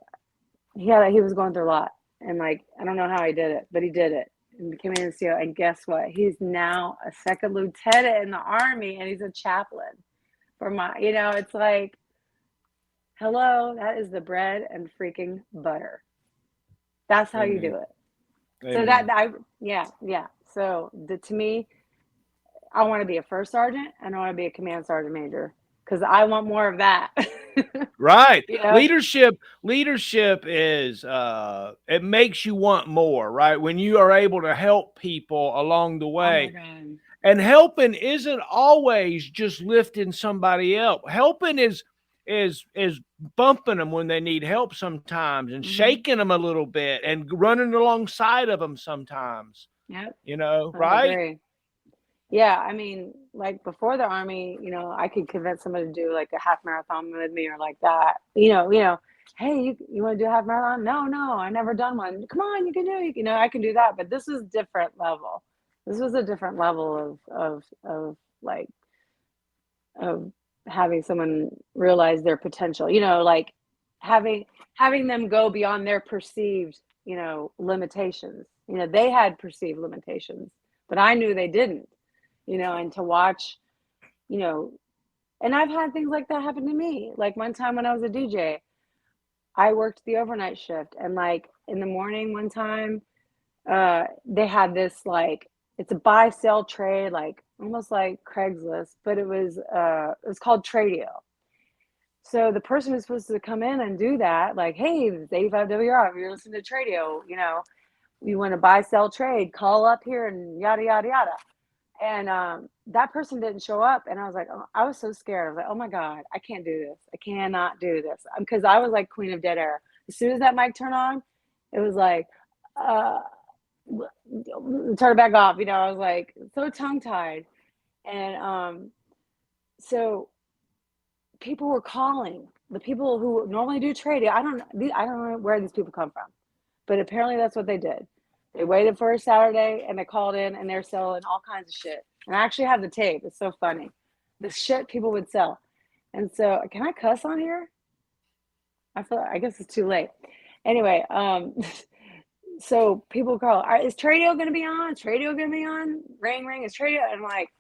Speaker 2: he was going through a lot, and like, I don't know how he did it, but he did it and became an NCO. And guess what? He's now a second lieutenant in the Army, and he's a chaplain for you know, it's like, hello, that is the bread and freaking butter. That's how you do it. Amen. So So to me, I want to be a first sergeant, and I want to be a command sergeant major, because I want more of that.
Speaker 1: Right.
Speaker 2: You know?
Speaker 1: Leadership is it makes you want more, right? When you are able to help people along the way.
Speaker 2: Oh my God.
Speaker 1: And helping isn't always just lifting somebody up. Helping is bumping them when they need help sometimes, and shaking them a little bit, and running alongside of them sometimes.
Speaker 2: Yep.
Speaker 1: You know,
Speaker 2: I
Speaker 1: right?
Speaker 2: agree. Yeah, I mean, like before the Army, you know, I could convince somebody to do like a half marathon with me or like that. You know, hey, you want to do a half marathon? No, I never done one. Come on, you can do it. You know, I can do that. But this was different level. This was a different level of having someone realize their potential. You know, like having them go beyond their perceived, you know, limitations. You know, they had perceived limitations, but I knew they didn't. You know, and to watch, you know, and I've had things like that happen to me. Like one time when I was a DJ, I worked the overnight shift, and like in the morning one time, they had this, like, it's a buy sell trade, like almost like Craigslist, but it was called Tradio. So the person who's supposed to come in and do that, like, hey, it's 85 WR, you're listening to Tradio, you know, you want to buy, sell, trade, call up here and yada, yada, yada. And that person didn't show up. And I was like, oh, I was so scared. I was like, oh my God, I can't do this. I cannot do this. Because I was like Queen of Dead Air. As soon as that mic turned on, it was like, turn it back off. You know, I was like so tongue tied. And so people were calling, the people who normally do trading. I don't know where these people come from, but apparently that's what they did. They waited for a Saturday and they called in, and they're selling all kinds of shit. And I actually have the tape. It's so funny. The shit people would sell. And so, can I cuss on here? I guess it's too late. Anyway, so people call, is Tradio going to be on? Is Tradio going to be on? Ring, ring, is Tradio? And I'm like,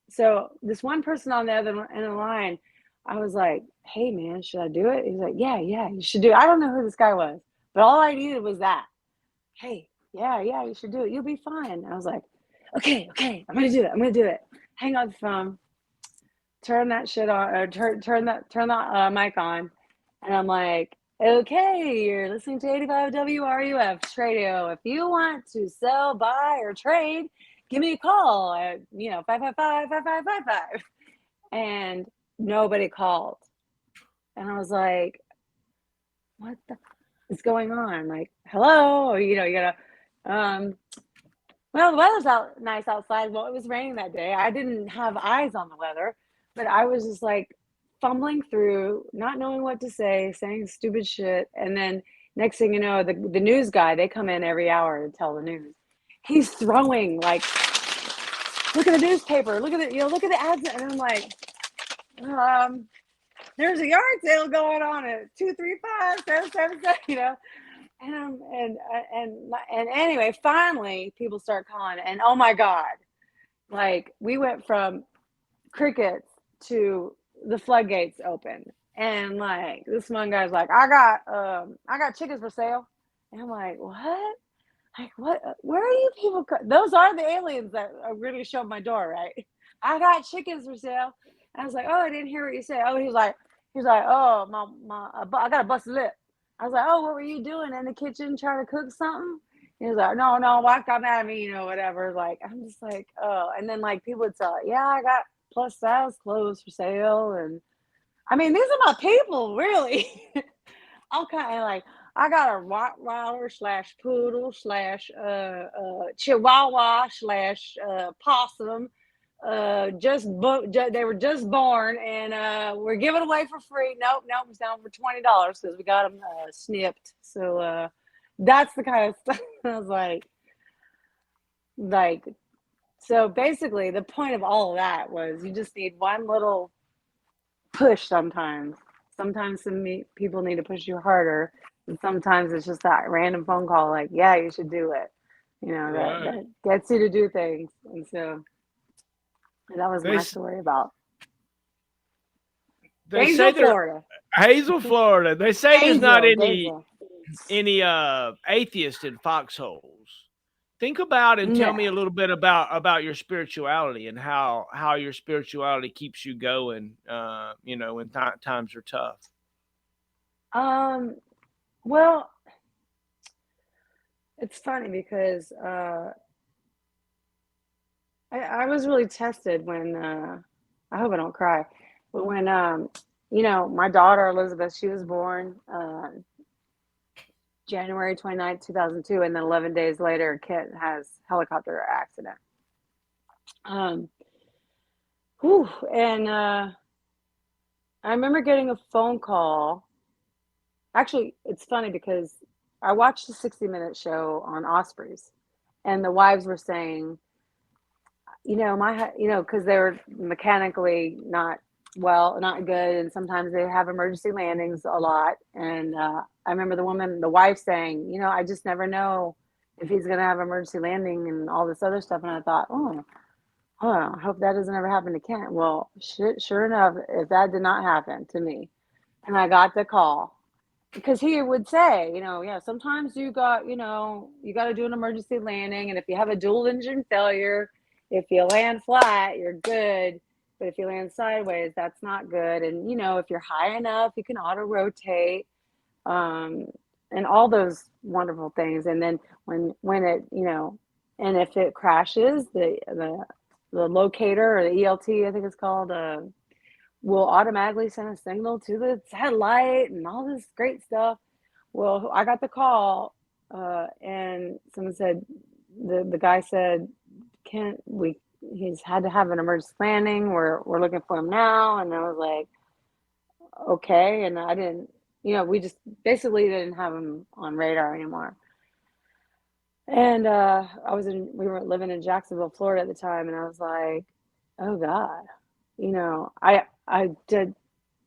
Speaker 2: so this one person on the other end of the line I was like, hey man, should I do it? He's like, yeah, you should do it. I don't know who this guy was, but all I needed was that. Hey, yeah, you should do it. You'll be fine. I was like, okay, I'm gonna do it. Hang on the phone, turn that shit on, or turn that mic on, and I'm like, okay, you're listening to 85 WRUF radio. If you want to sell, buy, or trade, give me a call at 555-5555. And nobody called. And I was like, what the is going on? Like, hello, or, you gotta, well, the weather's nice outside. Well, it was raining that day. I didn't have eyes on the weather, but I was just like fumbling through, not knowing what to say, saying stupid shit. And then next thing you know, the news guy, they come in every hour to tell the news. He's throwing like, look at the newspaper, look at the ads. And I'm like, there's a yard sale going on at 235-777, and anyway, finally people start calling, and oh my God, like we went from crickets to the floodgates open, and like this one guy's like, I got chickens for sale, and I'm like, what? Like what? Where are you people? Those are the aliens that are really showing my door, right? I got chickens for sale. I was like, oh, I didn't hear what you said. Oh, he's like, oh, I got a busted lip. I was like, oh, what were you doing in the kitchen trying to cook something? He was like, no, wife got mad at me, whatever. Like, I'm just like, oh. And then like people would tell, yeah, I got plus size clothes for sale. And I mean, these are my people, really. I'm kind of like, I got a Rottweiler / poodle / Chihuahua / possum. They were just born, and we're giving away for free. Nope, it's down for $20 because we got them snipped. So that's the kind of stuff. I was like, so basically, the point of all of that was you just need one little push. Sometimes some people need to push you harder, and sometimes it's just that random phone call, like, yeah, you should do it.
Speaker 1: Right.
Speaker 2: That gets you to do things, and so. That was my story about Hazel, Florida.
Speaker 1: Hazel, Florida. They say there's not any
Speaker 2: Hazel.
Speaker 1: atheists in foxholes. Think about and tell me a little bit about your spirituality and how your spirituality keeps you going. When times are tough.
Speaker 2: Well, it's funny because I was really tested when I hope I don't cry, but when my daughter Elizabeth, she was born January 29th, 2002, and then 11 days later Kit has helicopter accident. And I remember getting a phone call. Actually, it's funny because I watched the 60-minute show on Ospreys, and the wives were saying, because they're mechanically not good, and sometimes they have emergency landings a lot. And I remember the wife saying, I just never know if he's going to have emergency landing and all this other stuff. And I thought, I hope that doesn't ever happen to Kent. Well, sure enough, if that did not happen to me, and I got the call, because he would say, sometimes you got to do an emergency landing, and if you have a dual engine failure, if you land flat, you're good. But if you land sideways, that's not good. And, if you're high enough, you can auto rotate, and all those wonderful things. And then when it, and if it crashes, the locator, or the ELT, I think it's called, will automatically send a signal to the satellite and all this great stuff. Well, I got the call, and someone said, the guy said, he's had to have an emergency landing. We're looking for him now. And I was like, okay. And I didn't, we just basically didn't have him on radar anymore. And we were living in Jacksonville, Florida at the time. And I was like, oh God, I did,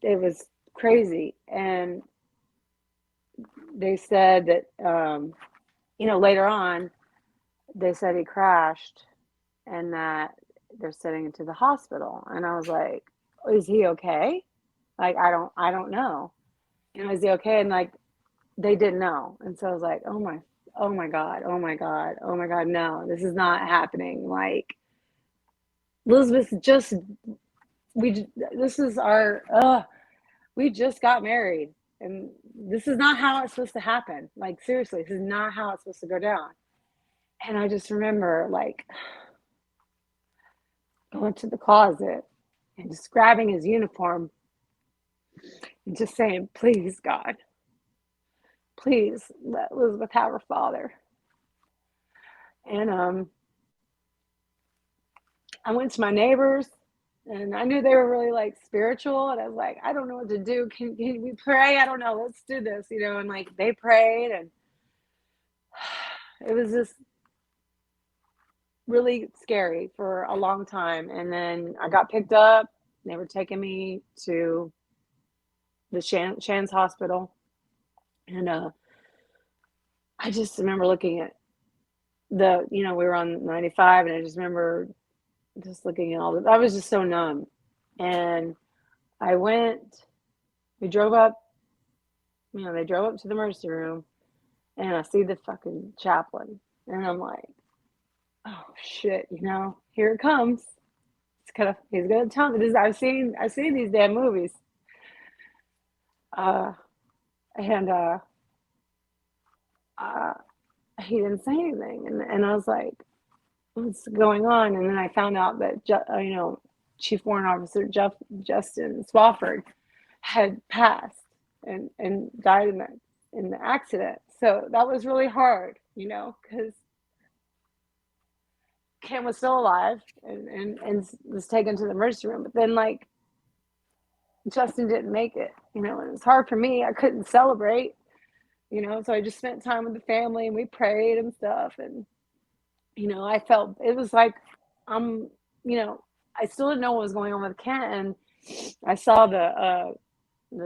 Speaker 2: it was crazy. And they said that, later on, they said he crashed and that they're sending him to the hospital. And I was like, is he okay? Like, I don't know. And is he okay? And like, they didn't know. And so I was like, oh my God, oh my God, oh my God, no, this is not happening. Like, Elizabeth just, this is our, we just got married and this is not how it's supposed to happen. Like, seriously, this is not how it's supposed to go down. And I just remember like going to the closet and just grabbing his uniform and just saying, please, God, please let Elizabeth have her father. And I went to my neighbors and I knew they were really like spiritual. And I was like, I don't know what to do. Can we pray? I don't know. Let's do this, you know. And like they prayed and it was just really scary for a long time. And then I got picked up. They were taking me to the Shands Hospital. And I just remember looking at we were on 95 and I just remember just looking at all this. I was just so numb. And we drove up, they drove up to the emergency room and I see the fucking chaplain. And I'm like, oh shit, here it comes. He's gonna tell me this. I've seen these damn movies. And he didn't say anything. And I was like, what's going on? And then I found out that Chief Warrant Officer Justin Swafford had passed and died in the accident. So that was really hard, because Kim was still alive and was taken to the emergency room. But then like Justin didn't make it, and it was hard for me. I couldn't celebrate, so I just spent time with the family and we prayed and stuff. And I felt it was like I still didn't know what was going on with Kent, and I saw the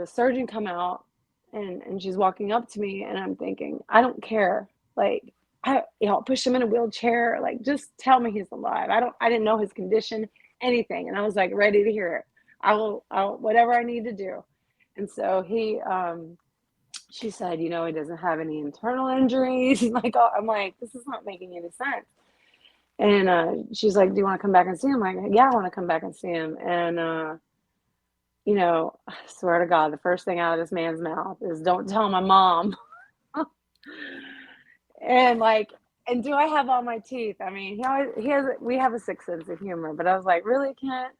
Speaker 2: surgeon come out and she's walking up to me and I'm thinking, I don't care. Like, I'll push him in a wheelchair. Like, just tell me he's alive. I didn't know his condition, anything. And I was like ready to hear it. I'll whatever I need to do. And so she said, he doesn't have any internal injuries. Like, I'm like, this is not making any sense. And she's like, do you want to come back and see him? I'm like, yeah, I want to come back and see him. And, I swear to God, the first thing out of this man's mouth is, don't tell my mom. And like, and do I have all my teeth? I mean, we have a sick sense of humor, but I was like, really, Kent?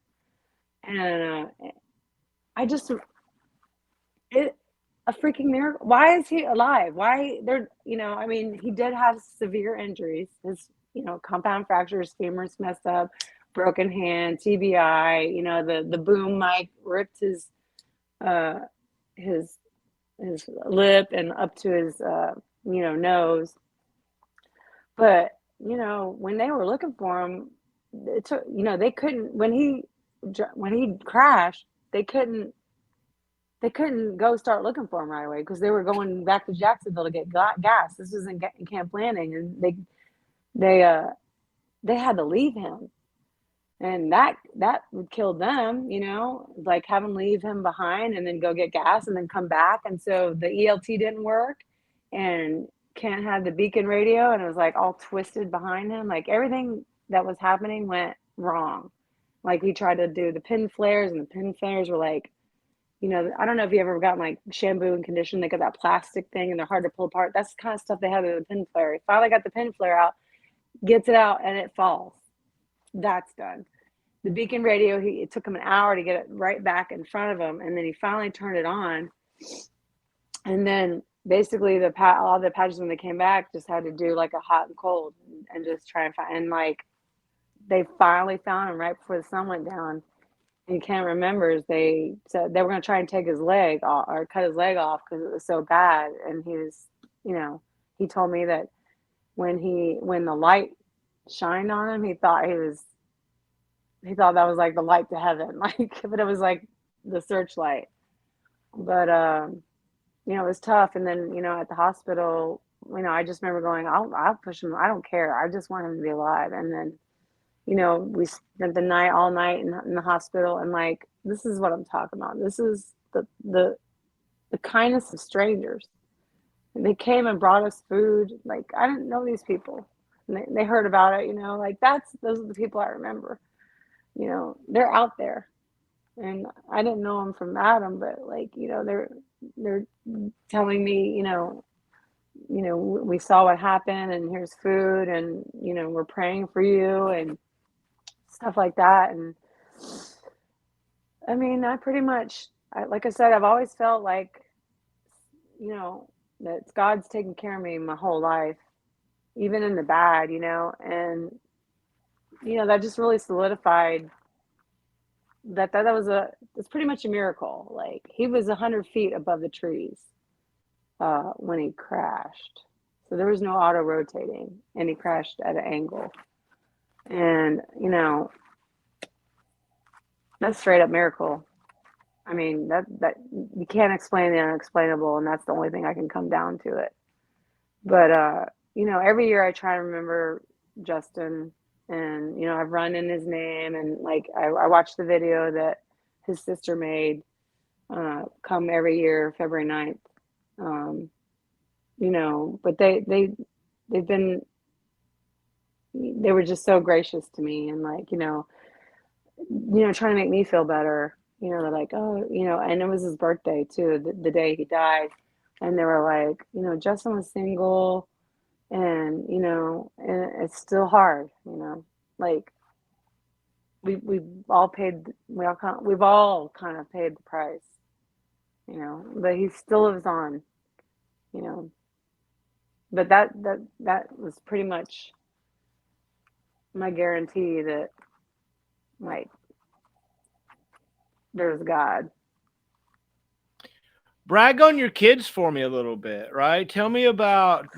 Speaker 2: And a freaking miracle. Why is he alive? Why he did have severe injuries. His, compound fractures, femur's messed up, broken hand, TBI, the boom mic ripped his lip and up to his, nose. But, when they were looking for him, it took, they couldn't, when he crashed, they couldn't go start looking for him right away because they were going back to Jacksonville to get gas. This was in Camp Landing, and they had to leave him, and that would kill them, like have him leave him behind and then go get gas and then come back. And so the ELT didn't work, and Kent had the beacon radio, and it was like all twisted behind him. Like everything that was happening went wrong. Like he tried to do the pin flares, and the pin flares were like, I don't know if you ever gotten like shampoo and condition. They got that plastic thing and they're hard to pull apart. That's the kind of stuff they have in the pin flare. He finally got the pin flare out, gets it out, and it falls. That's done. The beacon radio, it took him an hour to get it right back in front of him, and then he finally turned it on. And then basically all the Apaches, when they came back, just had to do like a hot and cold and just try and find. And like they finally found him right before the sun went down. And Kent remembers they said they were going to try and take his leg off or cut his leg off because it was so bad. And he was, he told me that when the light shined on him, he thought that was like the light to heaven, like, but it was like the searchlight. But it was tough. And then at the hospital, I just remember going, I'll push him. I don't care. I just want him to be alive. And then we spent all night in the hospital, and like, this is what I'm talking about. This is the kindness of strangers. And they came and brought us food. Like, I didn't know these people. And they heard about it, like those are the people I remember. They're out there. And I didn't know them from Adam, but like, they're telling me, we saw what happened and here's food and, we're praying for you and stuff like that. And I mean, like I said, I've always felt like, that God's taken care of me my whole life, even in the bad, and, that just really solidified that it's pretty much a miracle. Like, he was 100 feet above the trees when he crashed. So there was no auto rotating and he crashed at an angle. And, that's straight up miracle. I mean, that you can't explain the unexplainable, and that's the only thing I can come down to it. But every year I try to remember Justin, and I've run in his name, and like I watched the video that his sister made come every year February 9th. But they were just so gracious to me, and like trying to make me feel better. They're like, oh, and it was his birthday too, the day he died. And they were like, Justin was single and, and it's still hard, like we've all kind of paid the price, but he still lives on, but that was pretty much my guarantee that, like, there's God.
Speaker 1: Brag on your kids for me a little bit, right? Tell me about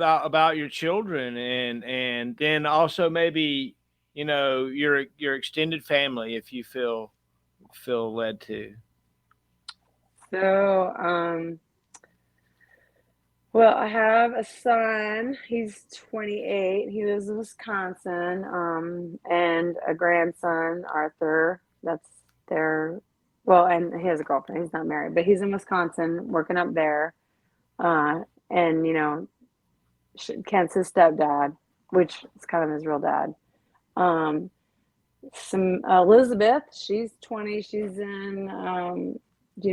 Speaker 1: your children, and then also maybe your extended family, if you feel led to.
Speaker 2: So well, I have a son. He's 28. He lives in Wisconsin. And a grandson, Arthur. That's their Well, and he has a girlfriend. He's not married, but he's in Wisconsin working up there. And Kent's his stepdad, which is kind of his real dad. Some Elizabeth, she's 20. She's in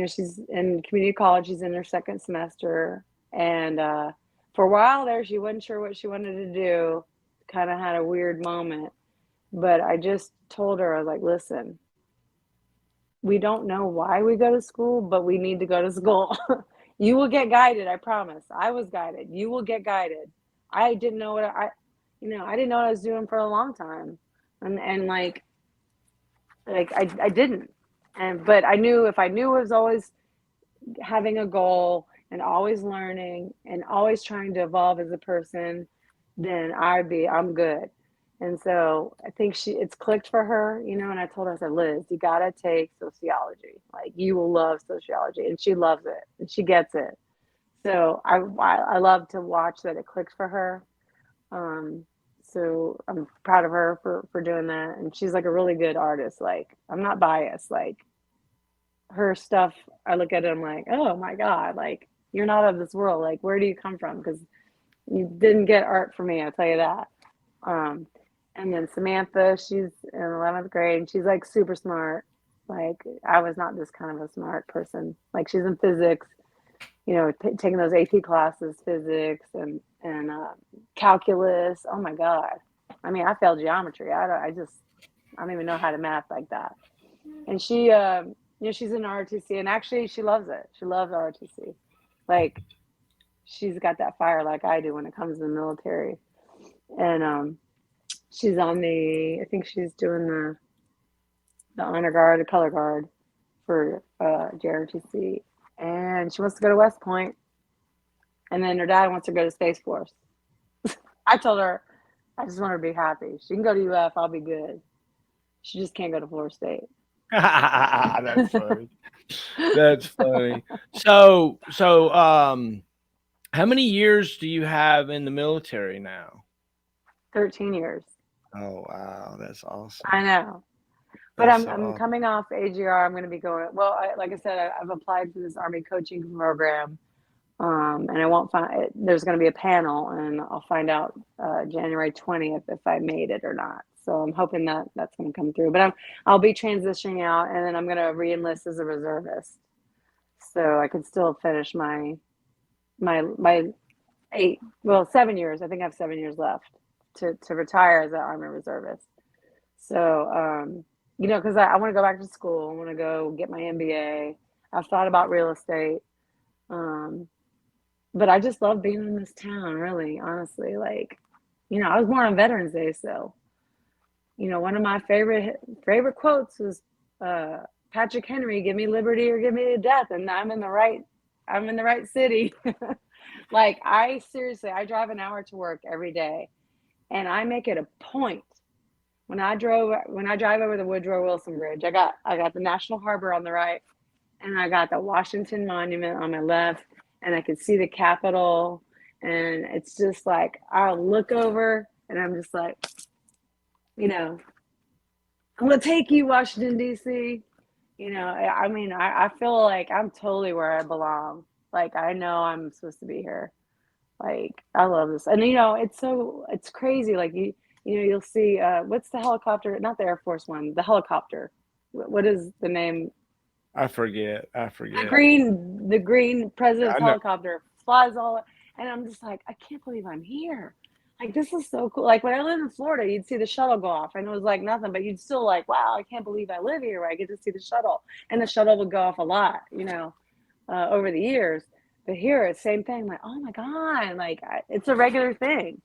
Speaker 2: she's in community college. She's in her second semester. And for a while there, she wasn't sure what she wanted to do. Kind of had a weird moment. But I just told her, I was like, listen, we don't know why we go to school, but we need to go to school. You will get guided, I promise. I was guided. You will get guided. I didn't know what I didn't know what I was doing for a long time. And like I didn't. But I knew if I knew it was always having a goal and always learning and always trying to evolve as a person, then I'm good. And so I think it's clicked for her, and I told her, I said, Liz, you got to take sociology. Like, you will love sociology. And she loves it and she gets it. So I love to watch that it clicked for her. So I'm proud of her for doing that. And she's like a really good artist. Like, I'm not biased. Like, her stuff, I look at it, I'm like, oh my God, like, you're not of this world. Like, where do you come from? Because you didn't get art from me, I'll tell you that. And then Samantha, she's in 11th grade, and she's like super smart. Like, I was not this kind of a smart person. Like, she's in physics, taking those AP classes, physics and calculus. Oh my God. I mean, I failed geometry. I don't even know how to math like that. And she, she's in ROTC, and actually she loves it. She loves ROTC. Like, she's got that fire like I do when it comes to the military. And, she's I think she's doing the honor guard, the color guard for JROTC. And she wants to go to West Point. And then her dad wants her to go to Space Force. I told her, I just want her to be happy. She can go to UF, I'll be good. She just can't go to Florida State.
Speaker 1: That's funny. That's funny. So, how many years do you have in the military now?
Speaker 2: 13 years.
Speaker 1: Oh, wow. That's awesome.
Speaker 2: I know. But
Speaker 1: That's
Speaker 2: I'm
Speaker 1: all.
Speaker 2: coming off AGR. I'm going to be going. Well, like I said, I've applied for this Army coaching program, and I won't find. There's going to be a panel, and I'll find out January 20th if I made it or not. So I'm hoping that that's going to come through. But I'll be transitioning out, and then I'm going to re-enlist as a reservist, so I can still finish my 7 years. I think I have 7 years left to retire as an Army reservist. So, because I want to go back to school. I want to go get my MBA. I've thought about real estate. But I just love being in this town, really, honestly. Like, I was born on Veterans Day, so, one of my favorite quotes was Patrick Henry, give me liberty or give me death, and I'm in the right city. Like, I drive an hour to work every day, and I make it a point. When I drive over the Woodrow Wilson Bridge, I got the National Harbor on the right, and I got the Washington Monument on my left, and I can see the Capitol, and it's just like I'll look over, and I'm just like, I'm gonna take you, Washington D.C. I feel like I'm totally where I belong. Like, I know I'm supposed to be here. Like, I love this, and it's crazy. Like you'll see what's the helicopter? Not the Air Force One. The helicopter. What is the name?
Speaker 1: I forget.
Speaker 2: The green
Speaker 1: Yeah,
Speaker 2: president's
Speaker 1: I know.
Speaker 2: helicopter flies all, and I'm just like, I can't believe I'm here. Like, this is so cool. Like, when I lived in Florida, you'd see the shuttle go off, and it was like nothing, but you'd still like, wow, I can't believe I live here. Where I get to see the shuttle, and the shuttle would go off a lot, over the years. But here, it's the same thing. Like, oh my god, like it's a regular thing.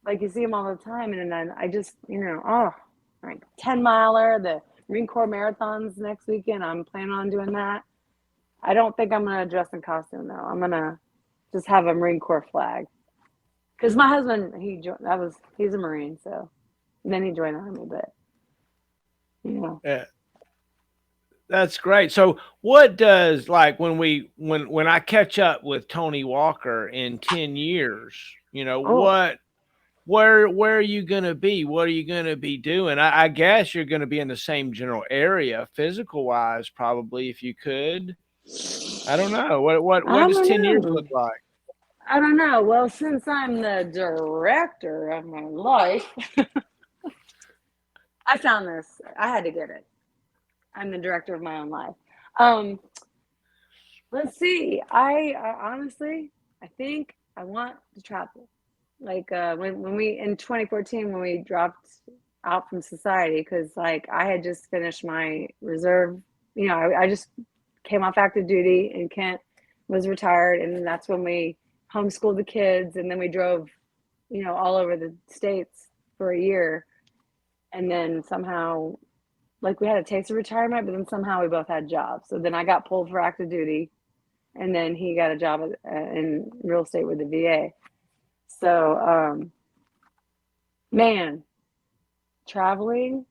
Speaker 2: Like, you see them all the time, and then I just, like 10-miler, the Marine Corps marathons next weekend. I'm planning on doing that. I don't think I'm gonna dress in costume though. I'm gonna just have a Marine Corps flag. Because my husband, he's a Marine, so and then he joined the Army, but
Speaker 1: Yeah, that's great. So what does, like, when I catch up with Tony Walker in 10 years,
Speaker 2: oh,
Speaker 1: where are you going to be? What are you going to be doing? I guess you're going to be in the same general area, physical wise, probably, if you could. I don't know. What
Speaker 2: I
Speaker 1: does
Speaker 2: don't
Speaker 1: 10 years
Speaker 2: know.
Speaker 1: look like?
Speaker 2: I don't know. Well, since I'm the director of my life, I found this. I had to get it. I'm the director of my own life. Um, let's see. I honestly, I think I want to travel. Like when we in 2014 when we dropped out from society, because like I had just finished my reserve. I just came off active duty in Kent, was retired, and that's when we homeschooled the kids, and then we drove, all over the states for a year, and then somehow, like, we had a taste of retirement, but then somehow we both had jobs. So then I got pulled for active duty, and then he got a job in real estate with the VA. So, man, traveling,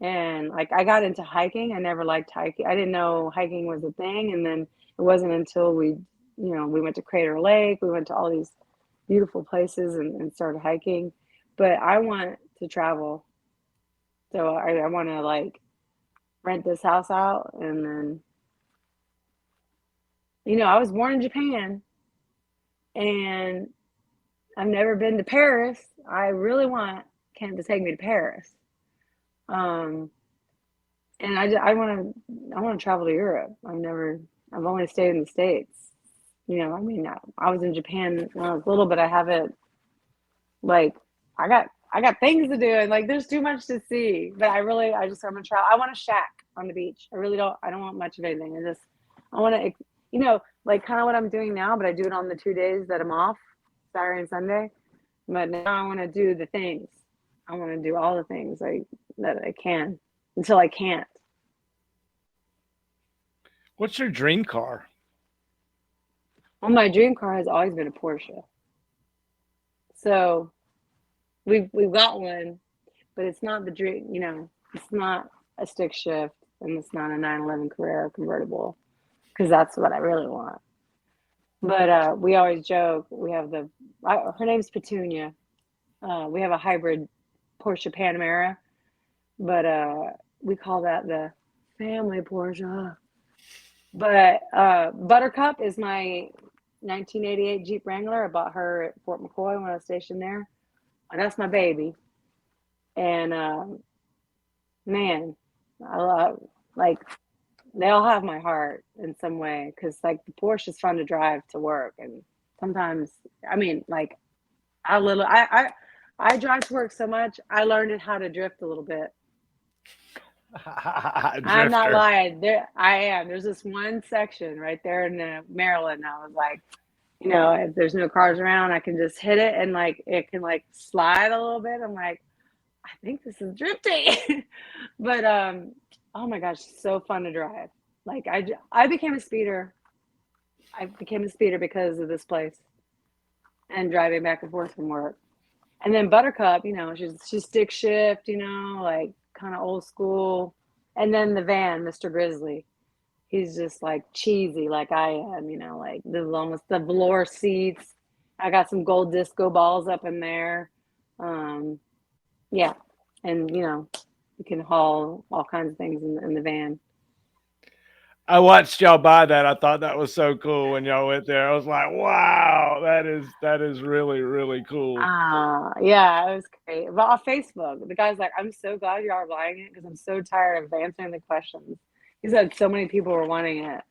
Speaker 2: and like I got into hiking. I never liked hiking. I didn't know hiking was a thing, and then it wasn't until we went to Crater Lake. We went to all these beautiful places and started hiking. But I want to travel, so I want to like rent this house out, and then I was born in Japan, and I've never been to Paris. I really want Kent to take me to Paris. Um, and I want to travel to Europe. I've only stayed in the States. I was in Japan when I was little, but I haven't, like, I got things to do, and like there's too much to see. But I'm gonna travel. I want a shack on the beach. I don't want much of anything. I want to, like kind of what I'm doing now, but I do it on the 2 days that I'm off, Saturday and Sunday. But now I want to do the things. I want to do all the things that I can until I can't.
Speaker 1: What's your dream car?
Speaker 2: Well, my dream car has always been a Porsche. So we've got one, but it's not the dream. It's not a stick shift, and it's not a 911 Carrera convertible, because that's what I really want. But we always joke. We have her name's Petunia. We have a hybrid Porsche Panamera, but we call that the family Porsche. But Buttercup is my 1988 Jeep Wrangler. I bought her at Fort McCoy when I was stationed there. And that's my baby. And man, I love, like, they all have my heart in some way, because like the Porsche is fun to drive to work, and sometimes, I mean, like, I drive to work so much, I learned how to drift a little bit. I'm not
Speaker 1: Drifter.
Speaker 2: lying. I am. There's this one section right there in Maryland. I was like, if there's no cars around, I can just hit it, and like it can like slide a little bit. I'm like, I think this is drifting. But oh my gosh, so fun to drive. Like I became a speeder. I became a speeder because of this place and driving back and forth from work. And then Buttercup, she's stick shift, like kind of old school. And then the van, Mr. Grizzly, he's just like cheesy, like I am, like there's almost the velour seats. I got some gold disco balls up in there. Yeah. And, you can haul all kinds of things in the van.
Speaker 1: I watched y'all buy that. I thought that was so cool when y'all went there. I was like, wow, that is really, really cool.
Speaker 2: Yeah, it was great. But on Facebook, the guy's like, I'm so glad you are buying it because I'm so tired of answering the questions. He said so many people were wanting it.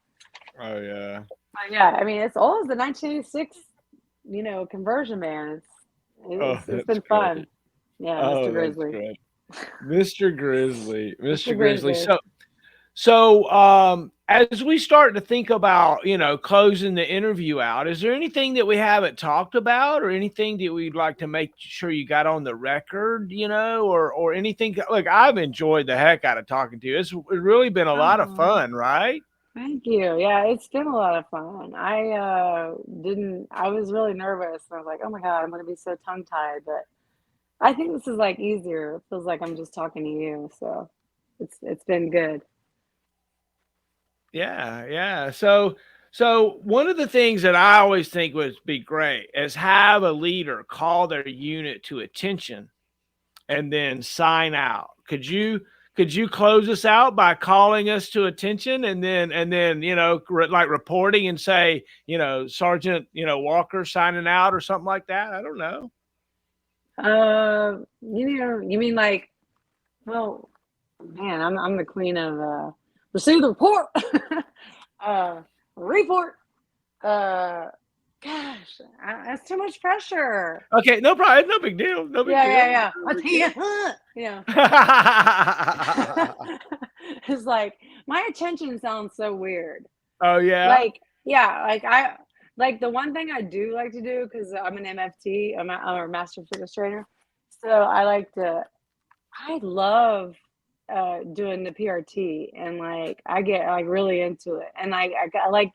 Speaker 1: Oh yeah.
Speaker 2: But yeah, I mean, it's old as the 1986, conversion van. It's been fun. Yeah, Mr. Grizzly.
Speaker 1: Mr. Grizzly. Mr. Grizzly. So as we start to think about, closing the interview out, is there anything that we haven't talked about, or anything that we'd like to make sure you got on the record, or anything? Look, I've enjoyed the heck out of talking to you. It's really been a lot of fun, right?
Speaker 2: Thank you. Yeah, it's been a lot of fun. I was really nervous. And I was like, oh my God, I'm going to be so tongue tied. But I think this is like easier. It feels like I'm just talking to you. So it's been good.
Speaker 1: Yeah. So one of the things that I always think would be great is have a leader call their unit to attention and then sign out. Could you close us out by calling us to attention and then like reporting and say, Sergeant, Walker signing out or something like that? I don't know.
Speaker 2: You mean like, well, man, I'm the queen of receive the report. Report. Gosh, that's too much pressure.
Speaker 1: Okay, no problem. No big deal. No big deal.
Speaker 2: Yeah. It's like my attention sounds so weird.
Speaker 1: Oh yeah.
Speaker 2: Like the one thing I do like to do, because I'm an MFT, I'm a master fitness trainer. So I love doing the PRT, and like I get like really into it, and I like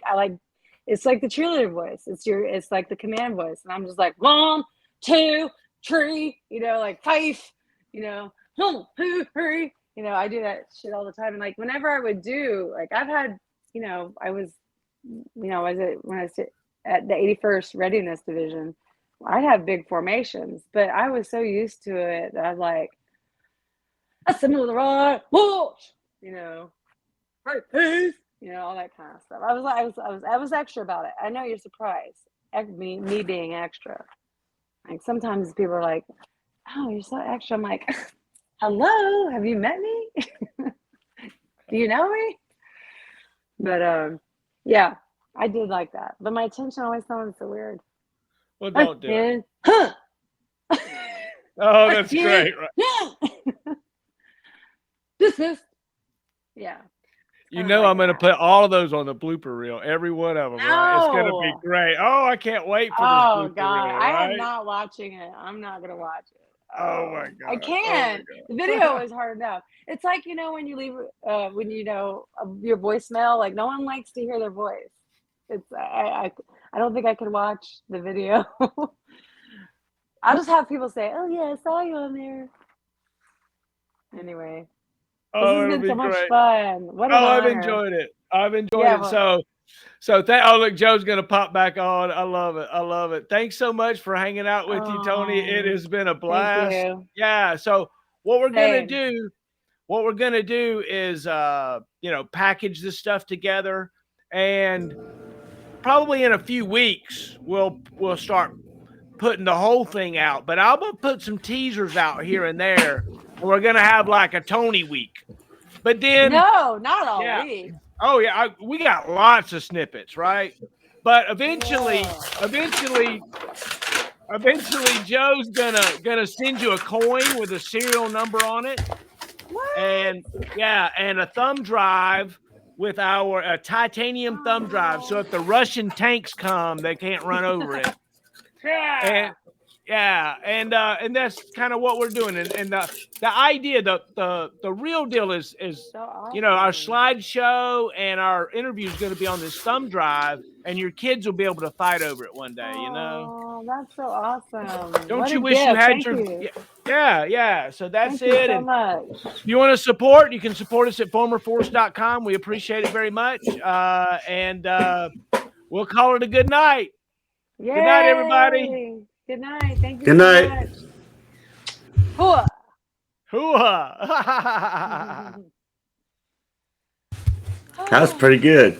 Speaker 2: it's like the cheerleader voice. It's like the command voice, and I'm just like 1, 2, 3, like 5, 1, 2, 3. I do that shit all the time, and like whenever I would do, like I've had, I was when I was at the 81st Readiness Division, I'd have big formations, but I was so used to it that I was like, assemble to the right, march, right pace, all that kind of stuff. I was extra about it. I know you're surprised. Me being extra. Like sometimes people are like, "Oh, you're so extra." I'm like, "Hello, have you met me? Do you know me?" But yeah, I did like that. But my attention always sounds so weird.
Speaker 1: Well, don't do it.
Speaker 2: Huh.
Speaker 1: Oh, that's great. Right?
Speaker 2: Dismissed. Yeah.
Speaker 1: I'm going to put all of those on the blooper reel, every one of them.
Speaker 2: No.
Speaker 1: Right? It's going to be great. Oh, I can't wait for this blooper
Speaker 2: God.
Speaker 1: reel.
Speaker 2: I
Speaker 1: right?
Speaker 2: am not watching it. I'm not going to watch it.
Speaker 1: Oh my God.
Speaker 2: I can't. The video is hard enough. It's like, when you leave, your voicemail, like no one likes to hear their voice. It's, I don't think I could watch the video. I'll just have people say, "Oh yeah, I saw you on there." Anyway.
Speaker 1: Oh,
Speaker 2: this has been so
Speaker 1: much
Speaker 2: great. Fun. What an honor.
Speaker 1: I've enjoyed it. Well, so look, Joe's going to pop back on. I love it. Thanks so much for hanging out with you, Tony. It has been a blast.
Speaker 2: Thank you.
Speaker 1: Yeah. So what we're going to do, what we're going to do is, package this stuff together, and probably in a few weeks, we'll start putting the whole thing out. But I'm going to put some teasers out here and there. And we're going to have like a Tony week. But then,
Speaker 2: No, not all
Speaker 1: yeah.
Speaker 2: week.
Speaker 1: Oh yeah, we got lots of snippets, right? But eventually, Joe's gonna send you a coin with a serial number on it,
Speaker 2: What?
Speaker 1: and a thumb drive with a titanium thumb drive. So if the Russian tanks come, they can't run over it. And that's kind of what we're doing. And the idea, the real deal is
Speaker 2: So awesome.
Speaker 1: our slideshow and our interview is going to be on this thumb drive, and your kids will be able to fight over it one day.
Speaker 2: Oh, that's so awesome.
Speaker 1: Don't
Speaker 2: What
Speaker 1: you
Speaker 2: a
Speaker 1: wish you
Speaker 2: gift.
Speaker 1: had
Speaker 2: Thank
Speaker 1: your?
Speaker 2: you.
Speaker 1: Yeah. So that's
Speaker 2: Thank you
Speaker 1: it.
Speaker 2: so
Speaker 1: And
Speaker 2: much.
Speaker 1: if you want to support, you can support us at formerforce.com. We appreciate it very much. And we'll call it a good night.
Speaker 2: Yay.
Speaker 1: Good night, everybody.
Speaker 2: Good night. Thank you
Speaker 4: Good
Speaker 2: so
Speaker 4: night.
Speaker 2: much. Hooah.
Speaker 1: Hoo-ha.
Speaker 4: That was pretty good.